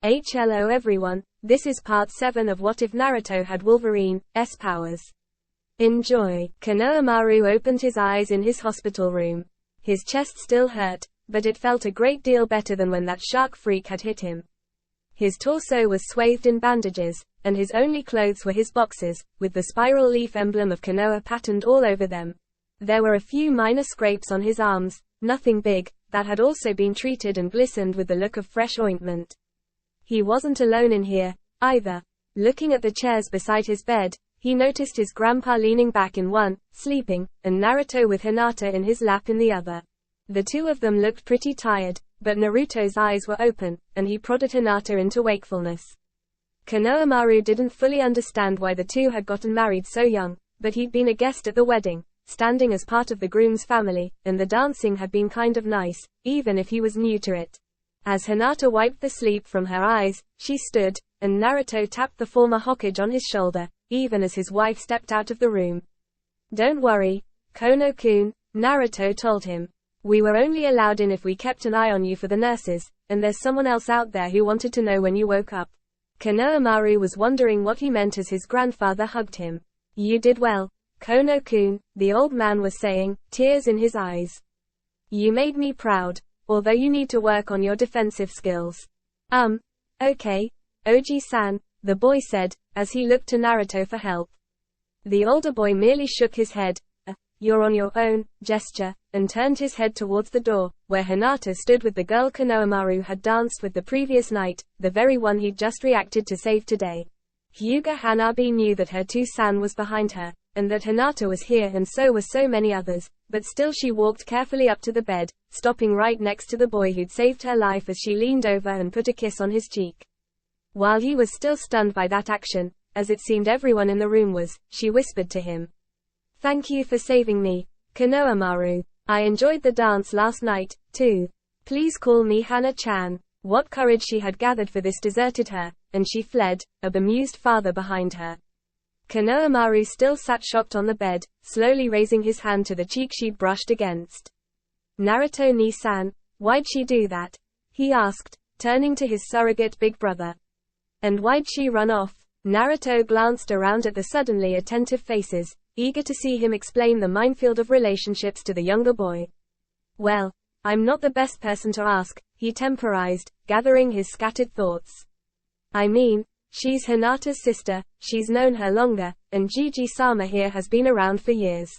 Hello everyone, this is part 7 of What If Naruto Had Wolverine's powers. Enjoy. Konohamaru opened his eyes in his hospital room. His chest still hurt, but it felt a great deal better than when that shark freak had hit him. His torso was swathed in bandages, and his only clothes were his boxers, with the spiral leaf emblem of Konoha patterned all over them. There were a few minor scrapes on his arms, nothing big, that had also been treated and glistened with the look of fresh ointment. He wasn't alone in here, either. Looking at the chairs beside his bed, he noticed his grandpa leaning back in one, sleeping, and Naruto with Hinata in his lap in the other. The two of them looked pretty tired, but Naruto's eyes were open, and he prodded Hinata into wakefulness. Konohamaru didn't fully understand why the two had gotten married so young, but he'd been a guest at the wedding, standing as part of the groom's family, and the dancing had been kind of nice, even if he was new to it. As Hinata wiped the sleep from her eyes, she stood, and Naruto tapped the former Hokage on his shoulder, even as his wife stepped out of the room. "Don't worry, Kono-kun," Naruto told him. "We were only allowed in if we kept an eye on you for the nurses, and there's someone else out there who wanted to know when you woke up." Konohamaru was wondering what he meant as his grandfather hugged him. "You did well, Kono-kun," the old man was saying, tears in his eyes. "You made me proud. Although you need to work on your defensive skills." Okay, Oji-san, the boy said, as he looked to Naruto for help. The older boy merely shook his head, "You're on your own," gesture, and turned his head towards the door, where Hinata stood with the girl Konohamaru had danced with the previous night, the very one he'd just reacted to save today. Hyuga Hanabi knew that her two-san was behind her, and that Hinata was here, and so were so many others, but still she walked carefully up to the bed, stopping right next to the boy who'd saved her life as she leaned over and put a kiss on his cheek. While he was still stunned by that action, as it seemed everyone in the room was, she whispered to him, "Thank you for saving me, Konohamaru. I enjoyed the dance last night, too. Please call me Hana-chan." What courage she had gathered for this deserted her, and she fled, a bemused father behind her. Konohamaru still sat shocked on the bed, slowly raising his hand to the cheek she'd brushed against. "Naruto-ni-san, why'd she do that?" he asked, turning to his surrogate big brother. "And why'd she run off?" Naruto glanced around at the suddenly attentive faces, eager to see him explain the minefield of relationships to the younger boy. "Well, I'm not the best person to ask," he temporized, gathering his scattered thoughts. "I mean, she's Hinata's sister, she's known her longer, and Gigi-sama here has been around for years."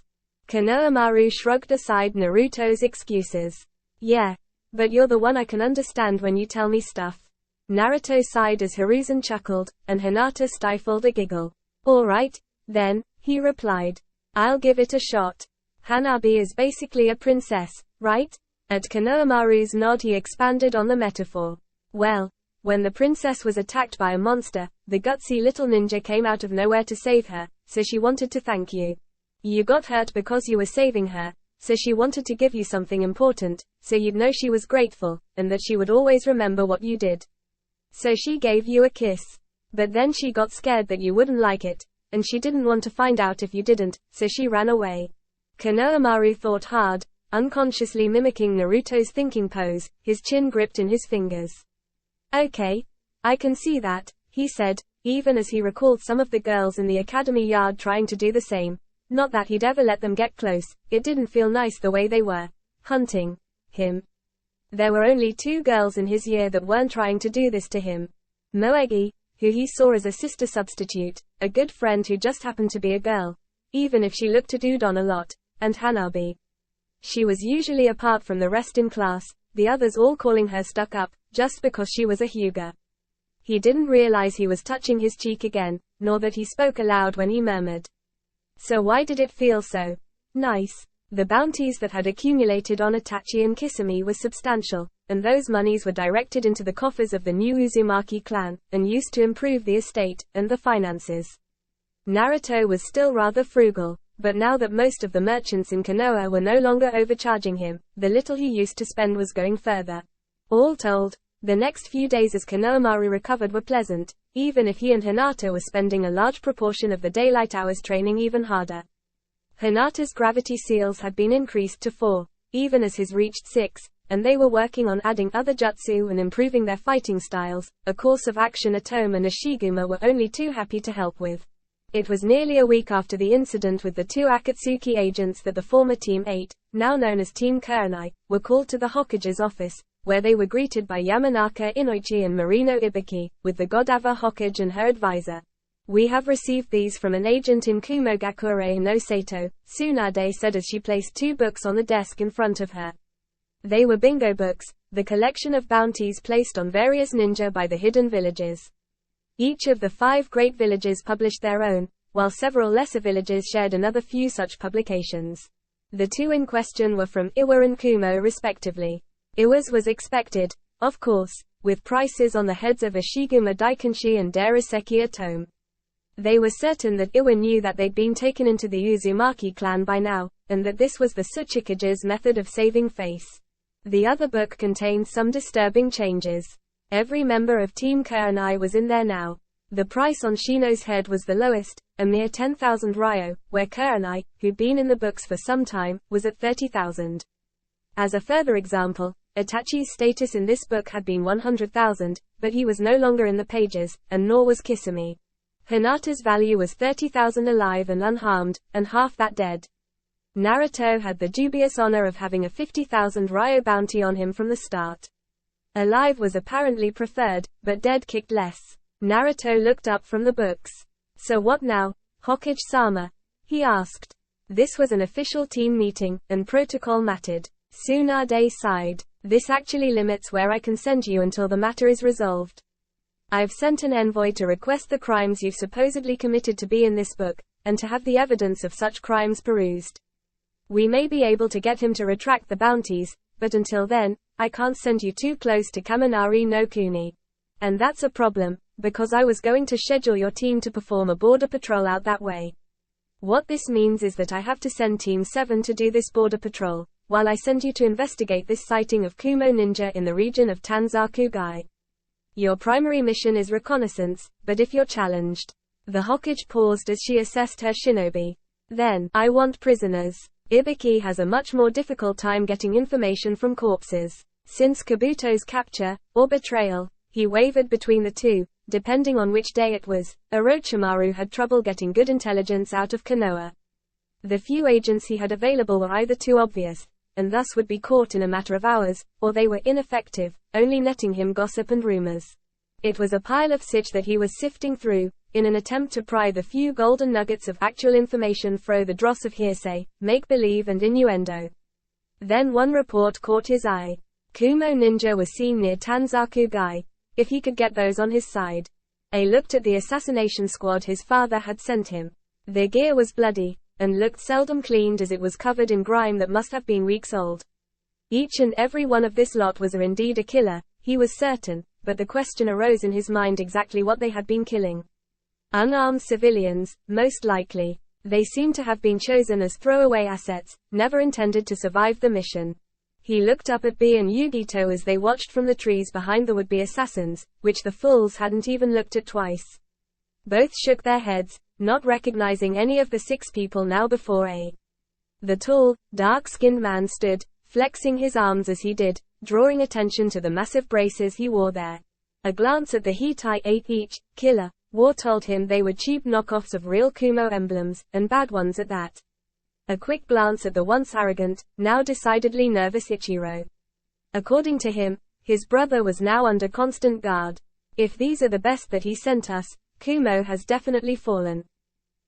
Konohamaru shrugged aside Naruto's excuses. "Yeah, but you're the one I can understand when you tell me stuff." Naruto sighed as Hiruzen chuckled, and Hinata stifled a giggle. "All right, then," he replied. "I'll give it a shot. Hanabi is basically a princess, right?" At Konohamaru's nod he expanded on the metaphor. "Well, when the princess was attacked by a monster, the gutsy little ninja came out of nowhere to save her, so she wanted to thank you. You got hurt because you were saving her, so she wanted to give you something important, so you'd know she was grateful, and that she would always remember what you did. So she gave you a kiss. But then she got scared that you wouldn't like it, and she didn't want to find out if you didn't, so she ran away." Konohamaru thought hard, unconsciously mimicking Naruto's thinking pose, his chin gripped in his fingers. "Okay, I can see that," he said, even as he recalled some of the girls in the academy yard trying to do the same. Not that he'd ever let them get close, it didn't feel nice the way they were hunting him. There were only 2 girls in his year that weren't trying to do this to him. Moegi, who he saw as a sister substitute, a good friend who just happened to be a girl, even if she looked to dude on a lot, and Hanabi. She was usually apart from the rest in class, the others all calling her stuck up, just because she was a Hyuga. He didn't realize he was touching his cheek again, nor that he spoke aloud when he murmured, "So why did it feel so nice?" The bounties that had accumulated on Itachi and Kisame were substantial, and those monies were directed into the coffers of the new Uzumaki clan, and used to improve the estate and the finances. Naruto was still rather frugal, but now that most of the merchants in Konoha were no longer overcharging him, the little he used to spend was going further. All told, the next few days as Konohamaru recovered were pleasant, even if he and Hinata were spending a large proportion of the daylight hours training even harder. Hinata's gravity seals had been increased to 4, even as his reached 6, and they were working on adding other jutsu and improving their fighting styles, a course of action Atome and Ashiguma were only too happy to help with. It was nearly a week after the incident with the two Akatsuki agents that the former Team 8, now known as Team Kurenai, were called to the Hokage's office, where they were greeted by Yamanaka Inoichi and Marino Ibiki, with the Godava Hokage and her advisor. "We have received these from an agent in Kumogakure no Sato," Tsunade said as she placed two books on the desk in front of her. They were bingo books, the collection of bounties placed on various ninja by the hidden villages. Each of the 5 great villages published their own, while several lesser villages shared another few such publications. The two in question were from Iwa and Kumo respectively. Iwa's was expected, of course, with prices on the heads of Ashiguma Daikenshi and Daraseki Atome. They were certain that Iwa knew that they'd been taken into the Uzumaki clan by now, and that this was the Tsuchikage's method of saving face. The other book contained some disturbing changes. Every member of Team Kurenai was in there now. The price on Shino's head was the lowest, a mere 10,000 ryo, where Kurenai, who'd been in the books for some time, was at 30,000. As a further example, Itachi's status in this book had been 100,000, but he was no longer in the pages, and nor was Kisame. Hinata's value was 30,000 alive and unharmed, and half that dead. Naruto had the dubious honor of having a 50,000 ryo bounty on him from the start. Alive was apparently preferred, but dead kicked less. Naruto looked up from the books. "So what now, Hokage-sama?" he asked. This was an official team meeting, and protocol mattered. Tsunade sighed. "This actually limits where I can send you until the matter is resolved. I've sent an envoy to request the crimes you've supposedly committed to be in this book, and to have the evidence of such crimes perused. We may be able to get him to retract the bounties, but until then, I can't send you too close to Kaminari no Kuni. And that's a problem, because I was going to schedule your team to perform a border patrol out that way. What this means is that I have to send Team 7 to do this border patrol, while I send you to investigate this sighting of Kumo ninja in the region of Tanzaku Gai. Your primary mission is reconnaissance, but if you're challenged." The Hokage paused as she assessed her shinobi. "Then, I want prisoners. Ibiki has a much more difficult time getting information from corpses. Since Kabuto's capture, or betrayal," he wavered between the two, depending on which day it was. Orochimaru had trouble getting good intelligence out of Konoha. The few agents he had available were either too obvious, and thus would be caught in a matter of hours, or they were ineffective, only netting him gossip and rumors. It was a pile of sich that he was sifting through, in an attempt to pry the few golden nuggets of actual information through the dross of hearsay, make-believe and innuendo. Then one report caught his eye. Kumo ninja was seen near Tanzaku Gai. If he could get those on his side. A looked at the assassination squad his father had sent him. Their gear was bloody, and looked seldom cleaned as it was covered in grime that must have been weeks old. Each and every one of this lot was indeed a killer, he was certain, but the question arose in his mind exactly what they had been killing. Unarmed civilians, most likely. They seemed to have been chosen as throwaway assets, never intended to survive the mission. He looked up at Bee and Yugito as they watched from the trees behind the would-be assassins, which the fools hadn't even looked at twice. Both shook their heads, not recognizing any of the 6 people now before a. The tall, dark-skinned man stood, flexing his arms as he did, drawing attention to the massive braces he wore there. A glance at the Hitai 8 each, killer, wore told him they were cheap knockoffs of real Kumo emblems, and bad ones at that. A quick glance at the once arrogant, now decidedly nervous Ichiro. According to him, his brother was now under constant guard. If these are the best that he sent us, Kumo has definitely fallen.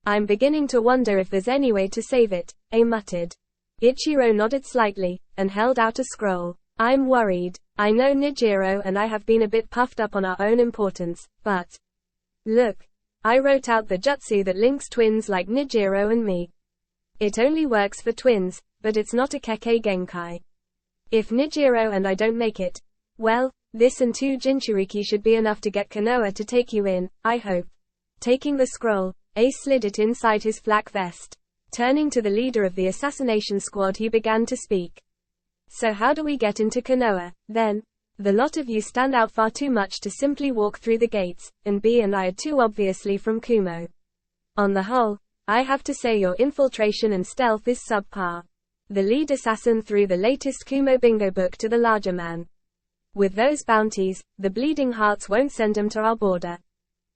I'm beginning to wonder if there's any way to save it, A muttered. Ichiro nodded slightly, and held out a scroll. I'm worried. I know Nijiro and I have been a bit puffed up on our own importance, but... Look. I wrote out the jutsu that links twins like Nijiro and me. It only works for twins, but it's not a Kekkei Genkai. If Nijiro and I don't make it, well, this and 2 Jinchuriki should be enough to get Konoha to take you in, I hope. Taking the scroll, Ace slid it inside his flak vest. Turning to the leader of the assassination squad he began to speak. So how do we get into Konoha, then? The lot of you stand out far too much to simply walk through the gates, and B and I are too obviously from Kumo. On the whole, I have to say your infiltration and stealth is subpar. The lead assassin threw the latest Kumo bingo book to the larger man. With those bounties, the bleeding hearts won't send them to our border.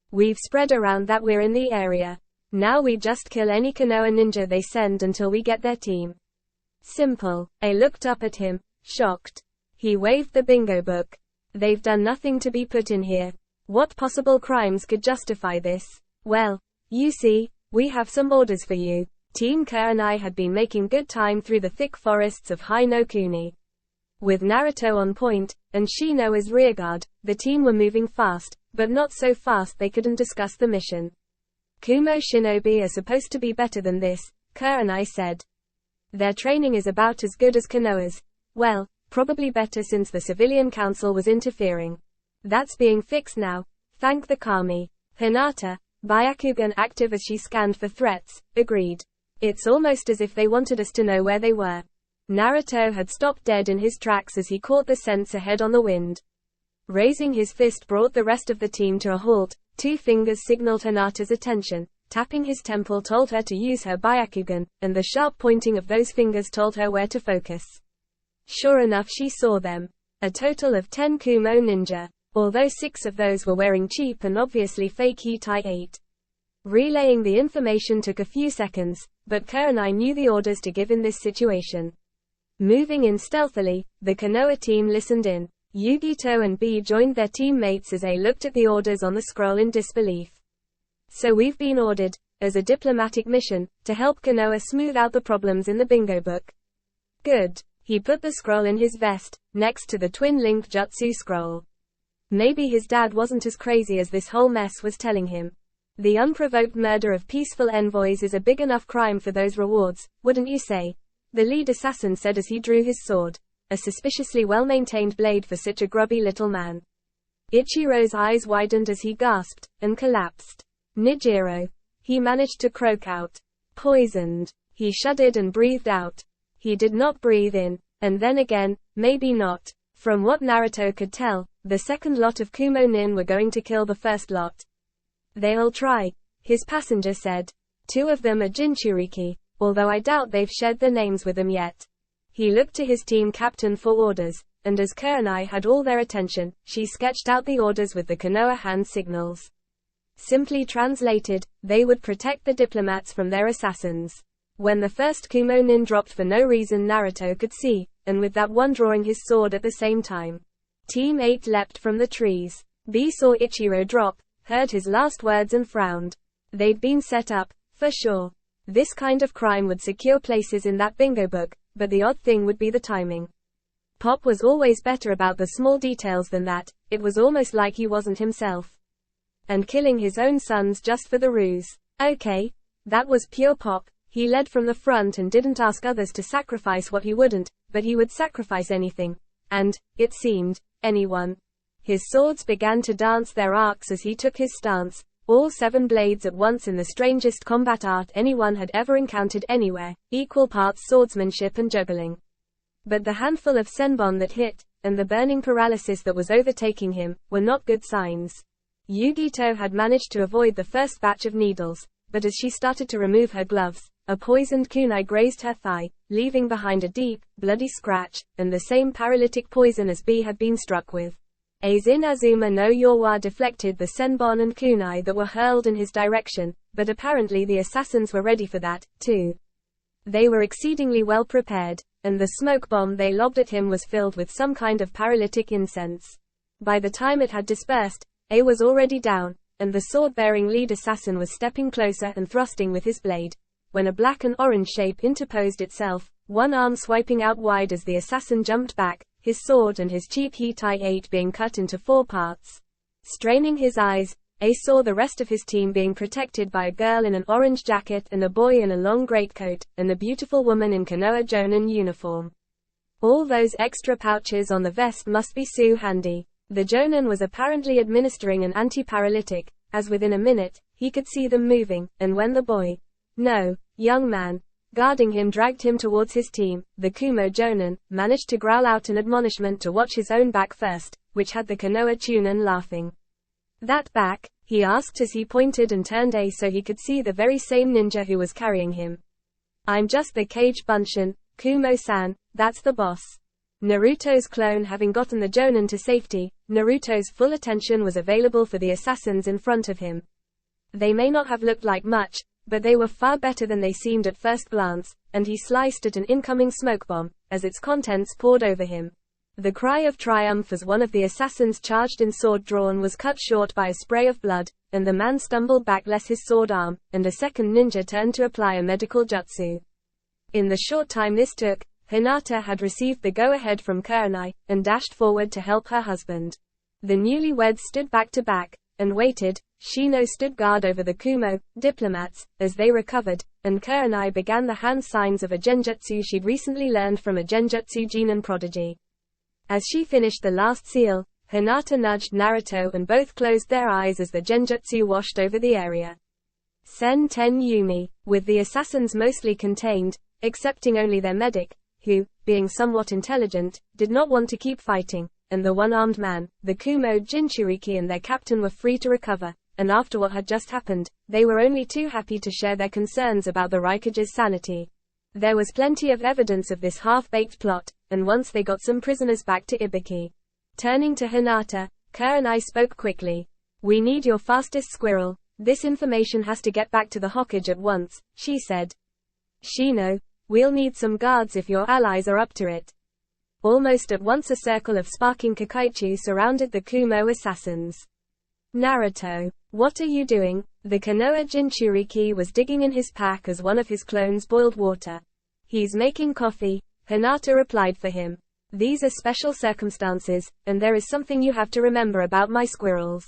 We've spread around that we're in the area. Now we just kill any Konoha ninja they send until we get their team. Simple. I looked up at him, shocked. He waved the bingo book. They've done nothing to be put in here. What possible crimes could justify this? Well, you see, we have some orders for you. Team Kurenai had been making good time through the thick forests of Hai no Kuni. With Naruto on point, and Shino as rearguard, the team were moving fast, but not so fast they couldn't discuss the mission. Kumo Shinobi are supposed to be better than this, Kurenai said. Their training is about as good as Konoha's. Well, probably better since the civilian council was interfering. That's being fixed now, thank the kami. Hinata, Byakugan active as she scanned for threats, agreed. It's almost as if they wanted us to know where they were. Naruto had stopped dead in his tracks as he caught the sense ahead on the wind. Raising his fist brought the rest of the team to a halt. 2 fingers signaled Hinata's attention. Tapping his temple told her to use her Byakugan, and the sharp pointing of those fingers told her where to focus. Sure enough, she saw them. A total of 10 Kumo ninja. Although 6 of those were wearing cheap and obviously fake Hitai 8. Relaying the information took a few seconds, but Kurenai knew the orders to give in this situation. Moving in stealthily, the Konoha team listened in. Yugito and B joined their teammates as they looked at the orders on the scroll in disbelief. So we've been ordered, as a diplomatic mission, to help Konoha smooth out the problems in the bingo book. Good. He put the scroll in his vest, next to the twin-linked jutsu scroll. Maybe his dad wasn't as crazy as this whole mess was telling him. The unprovoked murder of peaceful envoys is a big enough crime for those rewards, wouldn't you say? The lead assassin said as he drew his sword. A suspiciously well-maintained blade for such a grubby little man. Ichiro's eyes widened as he gasped, and collapsed. Nijiro. He managed to croak out. Poisoned. He shuddered and breathed out. He did not breathe in, and then again, maybe not. From what Naruto could tell, the second lot of Kumo nin were going to kill the first lot. They'll try, his passenger said. 2 of them are Jinchuriki, although I doubt they've shared their names with them yet. He looked to his team captain for orders, and as Kurenai had all their attention, she sketched out the orders with the Konoha hand signals. Simply translated, they would protect the diplomats from their assassins. When the first Kumo nin dropped for no reason Naruto could see, and with that one drawing his sword at the same time. Team 8 leapt from the trees. B saw Ichiro drop, heard his last words and frowned. They'd been set up, for sure. This kind of crime would secure places in that bingo book, but the odd thing would be the timing. Pop was always better about the small details than that. It was almost like he wasn't himself. And killing his own sons just for the ruse. Okay. That was pure Pop. He led from the front and didn't ask others to sacrifice what he wouldn't, but he would sacrifice anything. And, it seemed, anyone. His swords began to dance their arcs as he took his stance, all 7 blades at once in the strangest combat art anyone had ever encountered anywhere, equal parts swordsmanship and juggling. But the handful of senbon that hit, and the burning paralysis that was overtaking him, were not good signs. Yugito had managed to avoid the first batch of needles, but as she started to remove her gloves, a poisoned kunai grazed her thigh, leaving behind a deep, bloody scratch, and the same paralytic poison as B had been struck with. Azin Azuma no Yorwa deflected the senbon and kunai that were hurled in his direction, but apparently the assassins were ready for that, too. They were exceedingly well prepared, and the smoke bomb they lobbed at him was filled with some kind of paralytic incense. By the time it had dispersed, A was already down, and the sword-bearing lead assassin was stepping closer and thrusting with his blade, when a black and orange shape interposed itself, one arm swiping out wide as the assassin jumped back, his sword and his cheap Hitai 8 being cut into 4 parts. Straining his eyes, A saw the rest of his team being protected by a girl in an orange jacket and a boy in a long greatcoat, and a beautiful woman in Konoha Jonin uniform. All those extra pouches on the vest must be so handy. The Jonin was apparently administering an anti-paralytic, as within a minute, he could see them moving, and when the boy, young man, guarding him dragged him towards his team, the Kumo Jonin managed to growl out an admonishment to watch his own back first, which had the Konoha Chunin laughing. That back? He asked as he pointed and turned A so he could see the very same ninja who was carrying him. I'm just the Cage Bunshin, Kumo-san, that's the boss. Naruto's clone having gotten the Jonin to safety, Naruto's full attention was available for the assassins in front of him. They may not have looked like much, but they were far better than they seemed at first glance, and he sliced at an incoming smoke bomb, as its contents poured over him. The cry of triumph as one of the assassins charged in sword drawn was cut short by a spray of blood, and the man stumbled back less his sword arm, and a second ninja turned to apply a medical jutsu. In the short time this took, Hinata had received the go-ahead from Kurenai, and dashed forward to help her husband. The newlyweds stood back to back, and waited. Shino stood guard over the Kumo diplomats, as they recovered, and Kurenai began the hand signs of a genjutsu she'd recently learned from a genjutsu genin prodigy. As she finished the last seal, Hinata nudged Naruto and both closed their eyes as the genjutsu washed over the area. Sen Ten Yumi, with the assassins mostly contained, excepting only their medic, who, being somewhat intelligent, did not want to keep fighting, and the one-armed man, the Kumo Jinchuriki and their captain were free to recover, and after what had just happened, they were only too happy to share their concerns about the Raikage's sanity. There was plenty of evidence of this half-baked plot, and once they got some prisoners back to Ibiki. Turning to Hinata, Kurenai spoke quickly. "We need your fastest squirrel. This information has to get back to the Hokage at once," she said. "Shino, we'll need some guards if your allies are up to it." Almost at once a circle of sparking Kakaichu surrounded the Kumo assassins. "Naruto, what are you doing?" The Konoha Jinchuriki was digging in his pack as one of his clones boiled water. "He's making coffee," Hinata replied for him. "These are special circumstances, and there is something you have to remember about my squirrels."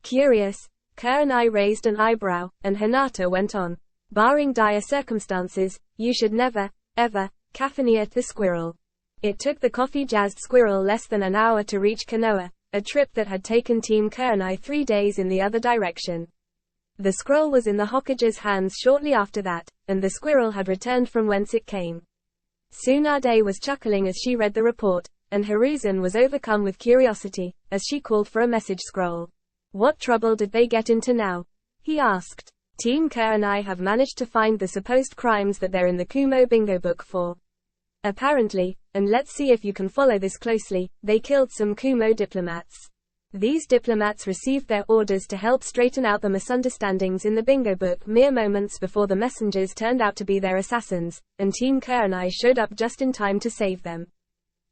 Curious, Kurenai raised an eyebrow, and Hinata went on. "Barring dire circumstances, you should never, ever, caffeinate the squirrel." It took the coffee-jazzed squirrel less than an hour to reach Konoha, a trip that had taken Team Kurenai 3 days in the other direction. The scroll was in the Hokage's hands shortly after that, and the squirrel had returned from whence it came. Tsunade was chuckling as she read the report, and Hiruzen was overcome with curiosity, as she called for a message scroll. "What trouble did they get into now?" he asked. "Team Kurenai have managed to find the supposed crimes that they're in the Kumo bingo book for. Apparently, and let's see if you can follow this closely, they killed some Kumo diplomats. These diplomats received their orders to help straighten out the misunderstandings in the bingo book mere moments before the messengers turned out to be their assassins, and Team Kurenai showed up just in time to save them."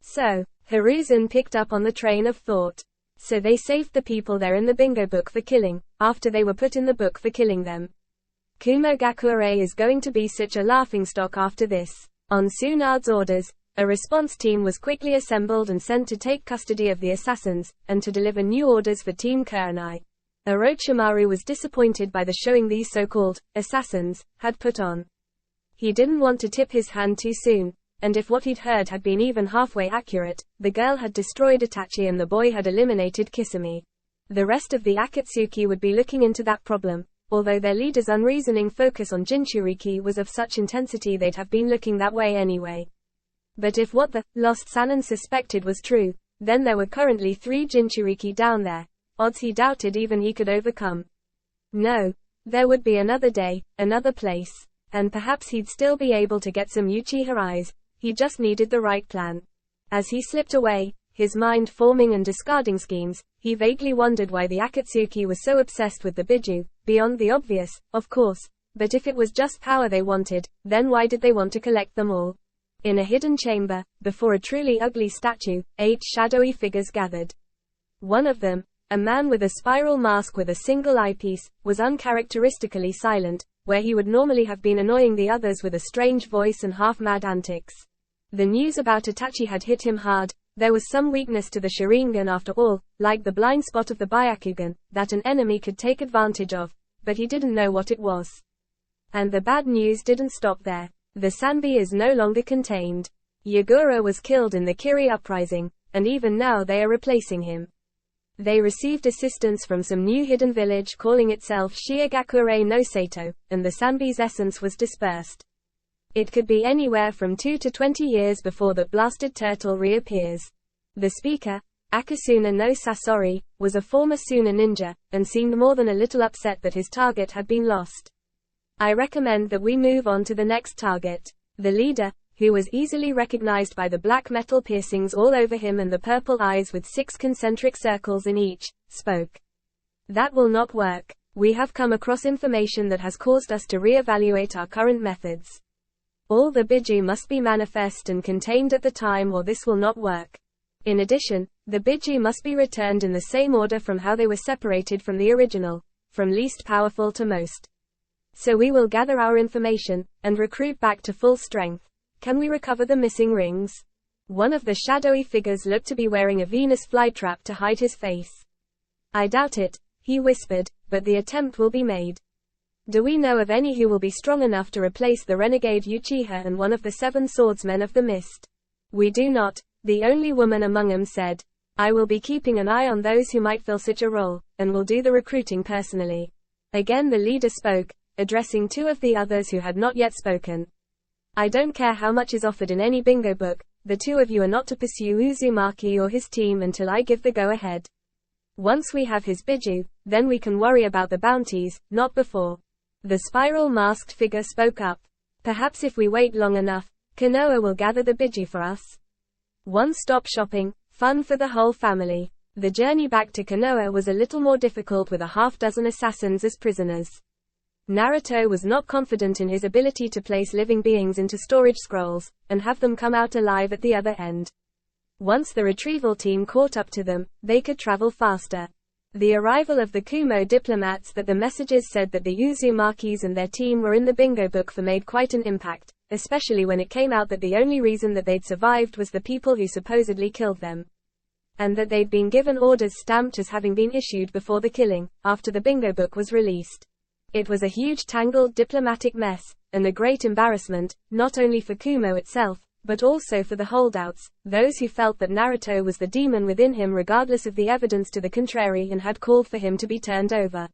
So, Hiruzen picked up on the train of thought. So they saved the people there in the bingo book for killing, after they were put in the book for killing them. Kumo Gakure is going to be such a laughingstock after this. On Tsunade's orders, a response team was quickly assembled and sent to take custody of the assassins, and to deliver new orders for Team Kurenai. Orochimaru was disappointed by the showing these so-called assassins had put on. He didn't want to tip his hand too soon, and if what he'd heard had been even halfway accurate, the girl had destroyed Itachi and the boy had eliminated Kisame. The rest of the Akatsuki would be looking into that problem, although their leader's unreasoning focus on Jinchuriki was of such intensity they'd have been looking that way anyway. But if what the Lost Sannin suspected was true, then there were currently 3 Jinchuriki down there, odds he doubted even he could overcome. No, there would be another day, another place, and perhaps he'd still be able to get some Uchiha eyes. He just needed the right plan. As he slipped away, his mind forming and discarding schemes, he vaguely wondered why the Akatsuki was so obsessed with the Biju, beyond the obvious, of course, but if it was just power they wanted, then why did they want to collect them all? In a hidden chamber, before a truly ugly statue, 8 shadowy figures gathered. One of them, a man with a spiral mask with a single eyepiece, was uncharacteristically silent, where he would normally have been annoying the others with a strange voice and half-mad antics. The news about Itachi had hit him hard. There was some weakness to the Sharingan after all, like the blind spot of the Byakugan, that an enemy could take advantage of, but he didn't know what it was. And the bad news didn't stop there. The Sambi is no longer contained. Yagura was killed in the Kiri uprising, and even now they are replacing him. They received assistance from some new hidden village calling itself Shiogakure no Sato, and the Sambi's essence was dispersed. It could be anywhere from 2 to 20 years before that blasted turtle reappears. The speaker, Akasuna no Sasori, was a former Suna ninja, and seemed more than a little upset that his target had been lost. "I recommend that we move on to the next target." The leader, who was easily recognized by the black metal piercings all over him and the purple eyes with 6 concentric circles in each, spoke. That will not work. We have come across information that has caused us to re-evaluate our current methods. All the biju must be manifest and contained at the time or this will not work. In addition, the biju must be returned in the same order from how they were separated from the original, from least powerful to most. So we will gather our information, and recruit back to full strength. Can we recover the missing rings? One of the shadowy figures looked to be wearing a Venus flytrap to hide his face. I doubt it, he whispered, but the attempt will be made. Do we know of any who will be strong enough to replace the renegade Uchiha and one of the 7 swordsmen of the mist? We do not, the only woman among them said. I will be keeping an eye on those who might fill such a role, and will do the recruiting personally. Again the leader spoke, addressing 2 of the others who had not yet spoken. I don't care how much is offered in any bingo book, the 2 of you are not to pursue Uzumaki or his team until I give the go-ahead. Once we have his biju, then we can worry about the bounties, not before. The spiral-masked figure spoke up. Perhaps if we wait long enough, Konoha will gather the biju for us. One-stop shopping, fun for the whole family. The journey back to Konoha was a little more difficult with a half-dozen assassins as prisoners. Naruto was not confident in his ability to place living beings into storage scrolls, and have them come out alive at the other end. Once the retrieval team caught up to them, they could travel faster. The arrival of the Kumo diplomats that the messages said that the Uzumakis and their team were in the bingo book for made quite an impact, especially when it came out that the only reason that they'd survived was the people who supposedly killed them. And that they'd been given orders stamped as having been issued before the killing, after the bingo book was released. It was a huge tangled diplomatic mess, and a great embarrassment, not only for Kumo itself, but also for the holdouts, those who felt that Naruto was the demon within him regardless of the evidence to the contrary and had called for him to be turned over.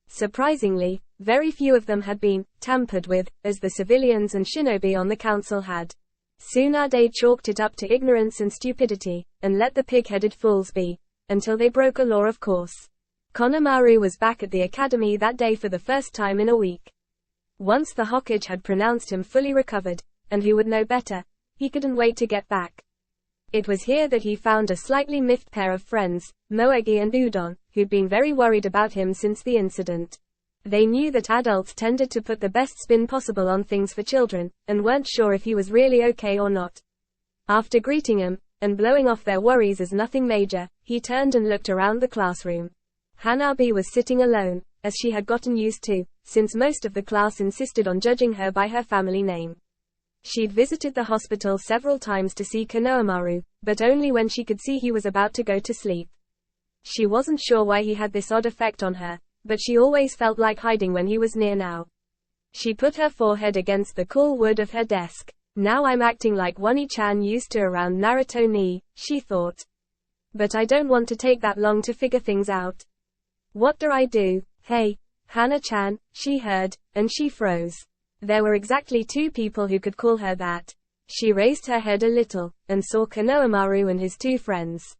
Surprisingly, very few of them had been tampered with, as the civilians and shinobi on the council had. Tsunade chalked it up to ignorance and stupidity, and let the pig-headed fools be, until they broke a law of course. Konohamaru was back at the academy that day for the first time in a week. Once the Hokage had pronounced him fully recovered, and he would know better, he couldn't wait to get back. It was here that he found a slightly miffed pair of friends, Moegi and Udon, who'd been very worried about him since the incident. They knew that adults tended to put the best spin possible on things for children, and weren't sure if he was really okay or not. After greeting him, and blowing off their worries as nothing major, he turned and looked around the classroom. Hanabi was sitting alone, as she had gotten used to, since most of the class insisted on judging her by her family name. She'd visited the hospital several times to see Konohamaru, but only when she could see he was about to go to sleep. She wasn't sure why he had this odd effect on her, but she always felt like hiding when he was near now. She put her forehead against the cool wood of her desk. Now I'm acting like Wani-chan used to around Naruto ni, she thought. But I don't want to take that long to figure things out. What do I do? Hey, Hana-chan, she heard, and she froze. There were exactly 2 people who could call her that. She raised her head a little, and saw Konohamaru and his 2 friends.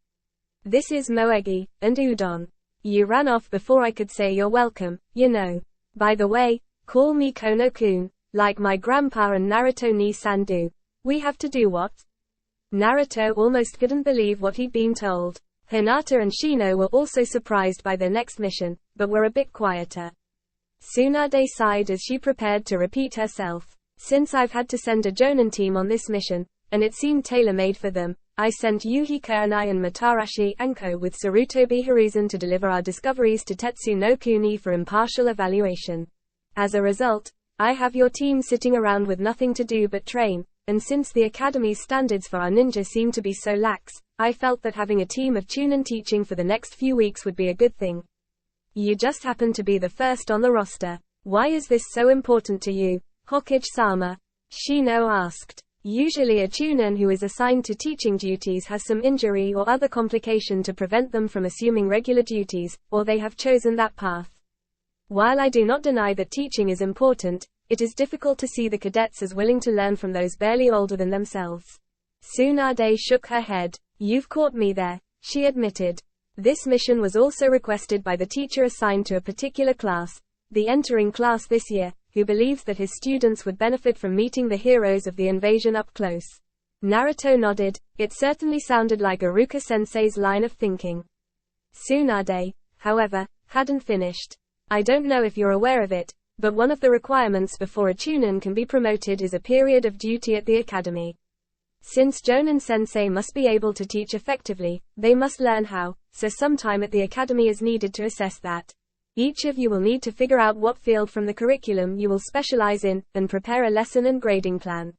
This is Moegi, and Udon. You ran off before I could say you're welcome, you know. By the way, call me Kono-kun, like my grandpa and Naruto ni-san do. We have to do what? Naruto almost couldn't believe what he'd been told. Hinata and Shino were also surprised by their next mission, but were a bit quieter. Tsunade sighed as she prepared to repeat herself. Since I've had to send a Jonin team on this mission, and it seemed tailor-made for them, I sent Yuhi Kurenai and Matarashi Anko with Sarutobi Hiruzen to deliver our discoveries to Tetsu no Kuni for impartial evaluation. As a result, I have your team sitting around with nothing to do but train, and since the Academy's standards for our ninja seem to be so lax, I felt that having a team of Chunin teaching for the next few weeks would be a good thing. You just happen to be the first on the roster. Why is this so important to you, Hokage-sama? Shino asked. Usually a Chunin who is assigned to teaching duties has some injury or other complication to prevent them from assuming regular duties, or they have chosen that path. While I do not deny that teaching is important, it is difficult to see the cadets as willing to learn from those barely older than themselves. Tsunade shook her head. You've caught me there, she admitted. This mission was also requested by the teacher assigned to a particular class, the entering class this year, who believes that his students would benefit from meeting the heroes of the invasion up close. Naruto nodded. It certainly sounded like Iruka-sensei's line of thinking. Tsunade, however, hadn't finished. I don't know if you're aware of it, but one of the requirements before a chunin can be promoted is a period of duty at the academy. Since Jonin sensei must be able to teach effectively, they must learn how, so some time at the academy is needed to assess that. Each of you will need to figure out what field from the curriculum you will specialize in, and prepare a lesson and grading plan.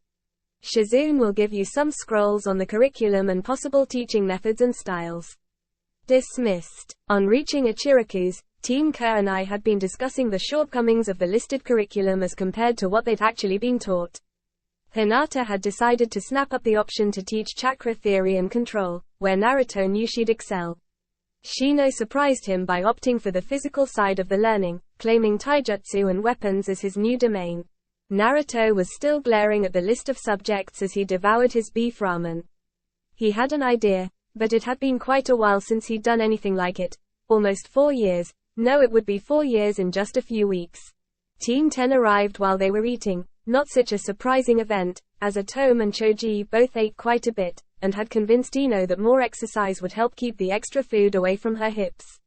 Shizune will give you some scrolls on the curriculum and possible teaching methods and styles. Dismissed. On reaching Ichiraku's, Team Kurenai had been discussing the shortcomings of the listed curriculum as compared to what they'd actually been taught. Hinata had decided to snap up the option to teach chakra theory and control, where Naruto knew she'd excel. Shino surprised him by opting for the physical side of the learning, claiming taijutsu and weapons as his new domain. Naruto was still glaring at the list of subjects as he devoured his beef ramen. He had an idea, but it had been quite a while since he'd done anything like it. Almost 4 years. No, it would be 4 years in just a few weeks. Team 10 arrived while they were eating. Not such a surprising event, as Atome and Choji both ate quite a bit, and had convinced Ino that more exercise would help keep the extra food away from her hips.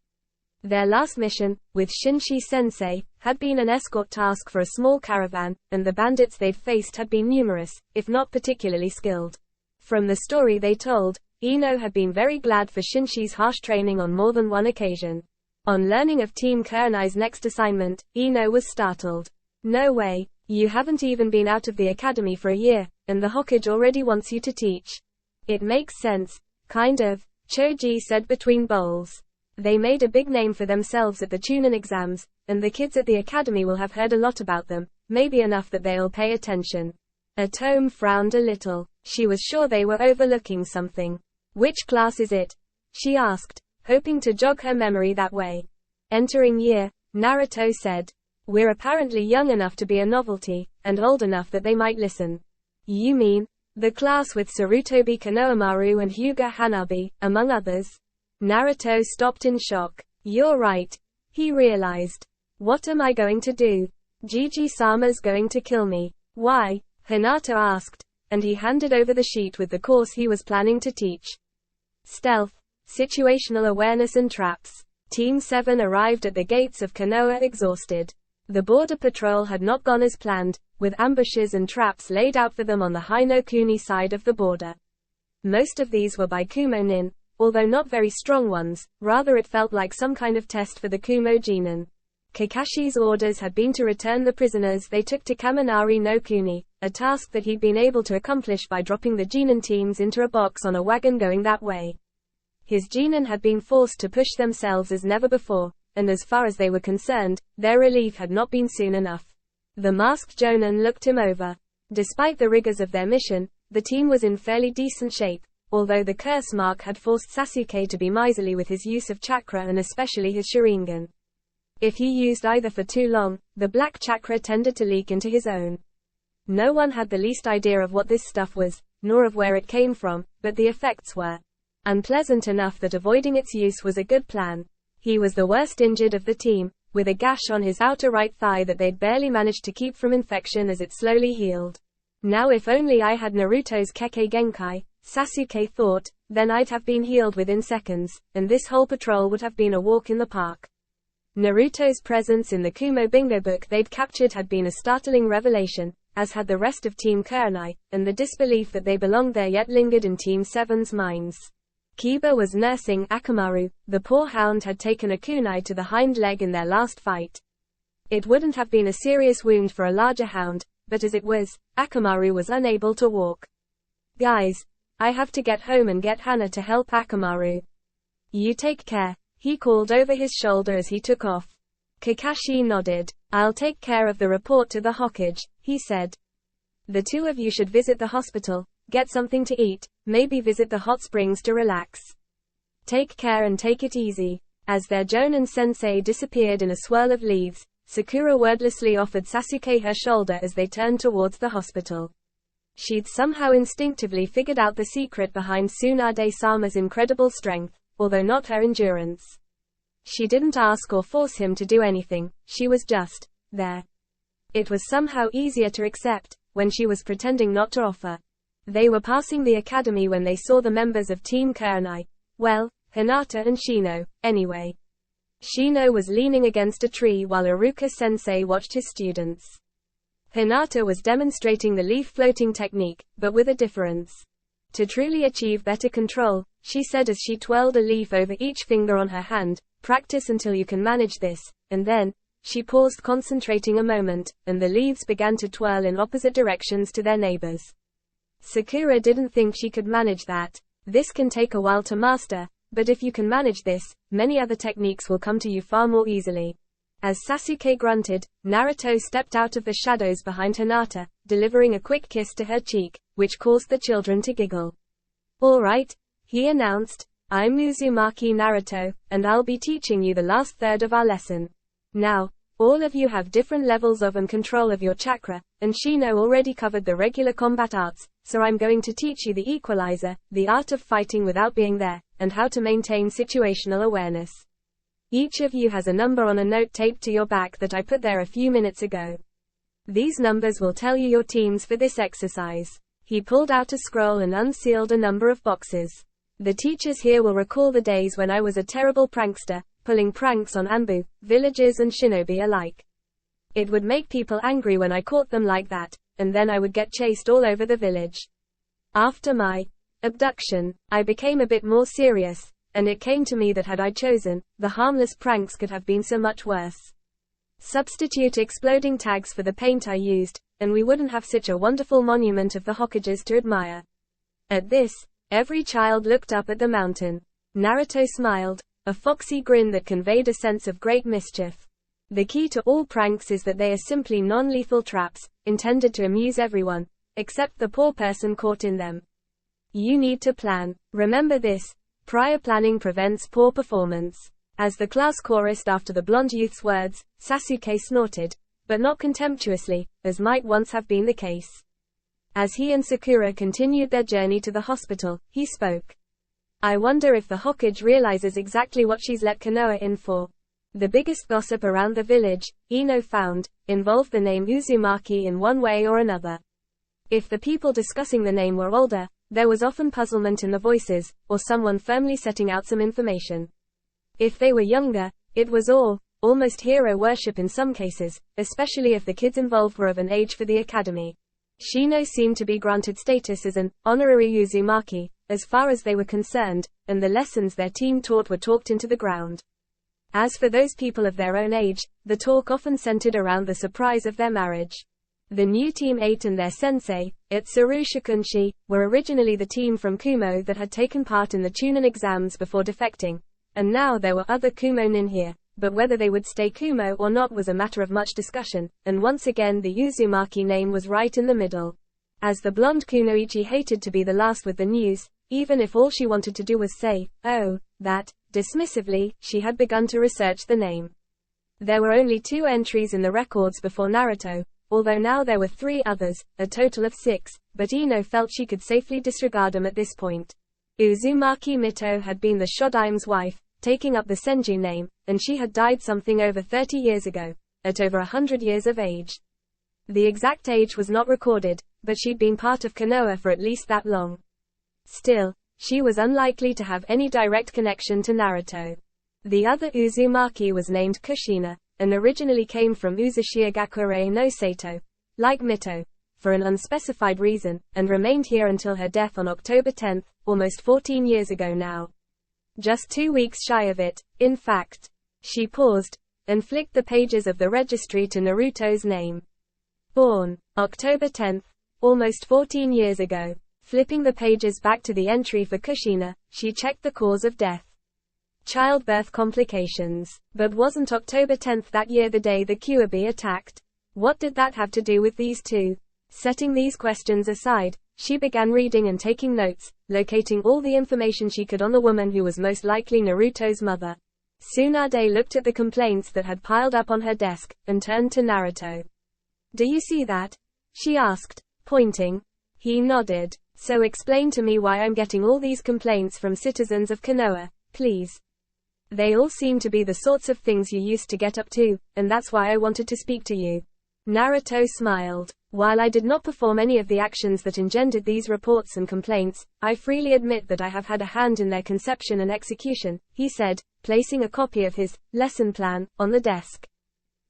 Their last mission, with Shinshi-sensei, had been an escort task for a small caravan, and the bandits they'd faced had been numerous, if not particularly skilled. From the story they told, Ino had been very glad for Shinshi's harsh training on more than one occasion. On learning of Team Kurenai's next assignment, Ino was startled. No way. You haven't even been out of the academy for a year, and the Hokage already wants you to teach. It makes sense, kind of, Choji said between bowls. They made a big name for themselves at the Chunin exams, and the kids at the academy will have heard a lot about them, maybe enough that they'll pay attention. Atome frowned a little. She was sure they were overlooking something. Which class is it? She asked, hoping to jog her memory that way. Entering year, Naruto said. We're apparently young enough to be a novelty, and old enough that they might listen. You mean, the class with Sarutobi Konohamaru and Hyuga Hanabi, among others? Naruto stopped in shock. You're right. He realized. What am I going to do? Gigi-sama's going to kill me. Why? Hinata asked, and he handed over the sheet with the course he was planning to teach. Stealth, situational awareness and traps. Team 7 arrived at the gates of Konoha exhausted. The border patrol had not gone as planned, with ambushes and traps laid out for them on the Hinokuni side of the border. Most of these were by Kumo nin, although not very strong ones, rather it felt like some kind of test for the Kumo genin. Kakashi's orders had been to return the prisoners they took to Kaminari no Kuni, a task that he'd been able to accomplish by dropping the genin teams into a box on a wagon going that way. His genin had been forced to push themselves as never before, and as far as they were concerned, their relief had not been soon enough. The masked jonin looked him over. Despite the rigors of their mission, the team was in fairly decent shape, although the curse mark had forced Sasuke to be miserly with his use of chakra and especially his Sharingan. If he used either for too long, the black chakra tended to leak into his own. No one had the least idea of what this stuff was, nor of where it came from, but the effects were unpleasant enough that avoiding its use was a good plan. He was the worst injured of the team, with a gash on his outer right thigh that they'd barely managed to keep from infection as it slowly healed. Now if only I had Naruto's Kekkei Genkai, Sasuke thought, then I'd have been healed within seconds, and this whole patrol would have been a walk in the park. Naruto's presence in the Kumo bingo book they'd captured had been a startling revelation, as had the rest of Team Kurenai, and the disbelief that they belonged there yet lingered in Team 7's minds. Kiba was nursing Akamaru. The poor hound had taken a kunai to the hind leg in their last fight. It wouldn't have been a serious wound for a larger hound, but as it was, Akamaru was unable to walk. Guys, I have to get home and get Hana to help Akamaru. You take care, he called over his shoulder as he took off. Kakashi nodded. I'll take care of the report to the Hokage, he said. The two of you should visit the hospital, get something to eat, maybe visit the hot springs to relax. Take care and take it easy. As their Jonin sensei disappeared in a swirl of leaves, Sakura wordlessly offered Sasuke her shoulder as they turned towards the hospital. She'd somehow instinctively figured out the secret behind Tsunade-sama's incredible strength, although not her endurance. She didn't ask or force him to do anything, she was just there. It was somehow easier to accept, when she was pretending not to offer. They were passing the academy when they saw the members of Team Kurenai. Well, Hinata and Shino, anyway. Shino was leaning against a tree while Iruka-sensei watched his students. Hinata was demonstrating the leaf floating technique, but with a difference. To truly achieve better control, she said as she twirled a leaf over each finger on her hand, practice until you can manage this, and then, she paused concentrating a moment, and the leaves began to twirl in opposite directions to their neighbors. Sakura didn't think she could manage that. This can take a while to master, but if you can manage this, many other techniques will come to you far more easily. As Sasuke grunted, Naruto stepped out of the shadows behind Hinata, delivering a quick kiss to her cheek, which caused the children to giggle. All right, he announced, I'm Uzumaki Naruto, and I'll be teaching you the last third of our lesson. Now, all of you have different levels of and control of your chakra, and Shino already covered the regular combat arts, so I'm going to teach you the equalizer, the art of fighting without being there, and how to maintain situational awareness. Each of you has a number on a note taped to your back that I put there a few minutes ago. These numbers will tell you your teams for this exercise. He pulled out a scroll and unsealed a number of boxes. The teachers here will recall the days when I was a terrible prankster, pulling pranks on Anbu, villagers and shinobi alike. It would make people angry when I caught them like that, and then I would get chased all over the village. After my abduction, I became a bit more serious, and it came to me that had I chosen, the harmless pranks could have been so much worse. Substitute exploding tags for the paint I used, and we wouldn't have such a wonderful monument of the Hokages to admire. At this, every child looked up at the mountain. Naruto smiled, a foxy grin that conveyed a sense of great mischief. The key to all pranks is that they are simply non-lethal traps, intended to amuse everyone, except the poor person caught in them. You need to plan. Remember this. Prior planning prevents poor performance. As the class chorused after the blonde youth's words, Sasuke snorted, but not contemptuously, as might once have been the case. As he and Sakura continued their journey to the hospital, he spoke. I wonder if the Hokage realizes exactly what she's let Konoha in for. The biggest gossip around the village, Ino found, involved the name Uzumaki in one way or another. If the people discussing the name were older, there was often puzzlement in the voices, or someone firmly setting out some information. If they were younger, it was almost hero worship in some cases, especially if the kids involved were of an age for the academy. Shino seemed to be granted status as an honorary Uzumaki, as far as they were concerned, and the lessons their team taught were talked into the ground. As for those people of their own age, the talk often centered around the surprise of their marriage. The new Team 8 and their sensei, Itsuru Shikunshi, were originally the team from Kumo that had taken part in the Chunin exams before defecting, and now there were other Kumo nin here, but whether they would stay Kumo or not was a matter of much discussion, and once again the Uzumaki name was right in the middle. As the blonde Kunoichi hated to be the last with the news, even if all she wanted to do was say, oh, that, dismissively, she had begun to research the name. There were only 2 entries in the records before Naruto, although now there were 3 others, a total of 6, but Ino felt she could safely disregard them at this point. Uzumaki Mito had been the Shodime's wife, taking up the Senju name, and she had died something over 30 years ago, at over 100 years of age. The exact age was not recorded, but she'd been part of Konoha for at least that long. Still, she was unlikely to have any direct connection to Naruto. The other Uzumaki was named Kushina, and originally came from Uzushiogakure no Sato, like Mito, for an unspecified reason, and remained here until her death on October 10, almost 14 years ago now. Just 2 weeks shy of it, in fact. She paused, and flicked the pages of the registry to Naruto's name. Born, October 10, almost 14 years ago. Flipping the pages back to the entry for Kushina, she checked the cause of death. Childbirth complications. But wasn't October 10 that year the day the Kyuubi attacked? What did that have to do with these two? Setting these questions aside, she began reading and taking notes, locating all the information she could on the woman who was most likely Naruto's mother. Tsunade looked at the complaints that had piled up on her desk, and turned to Naruto. Do you see that? She asked, pointing. He nodded. So explain to me why I'm getting all these complaints from citizens of Konoha, please. They all seem to be the sorts of things you used to get up to, and that's why I wanted to speak to you. Naruto smiled. While I did not perform any of the actions that engendered these reports and complaints, I freely admit that I have had a hand in their conception and execution, he said, placing a copy of his lesson plan on the desk.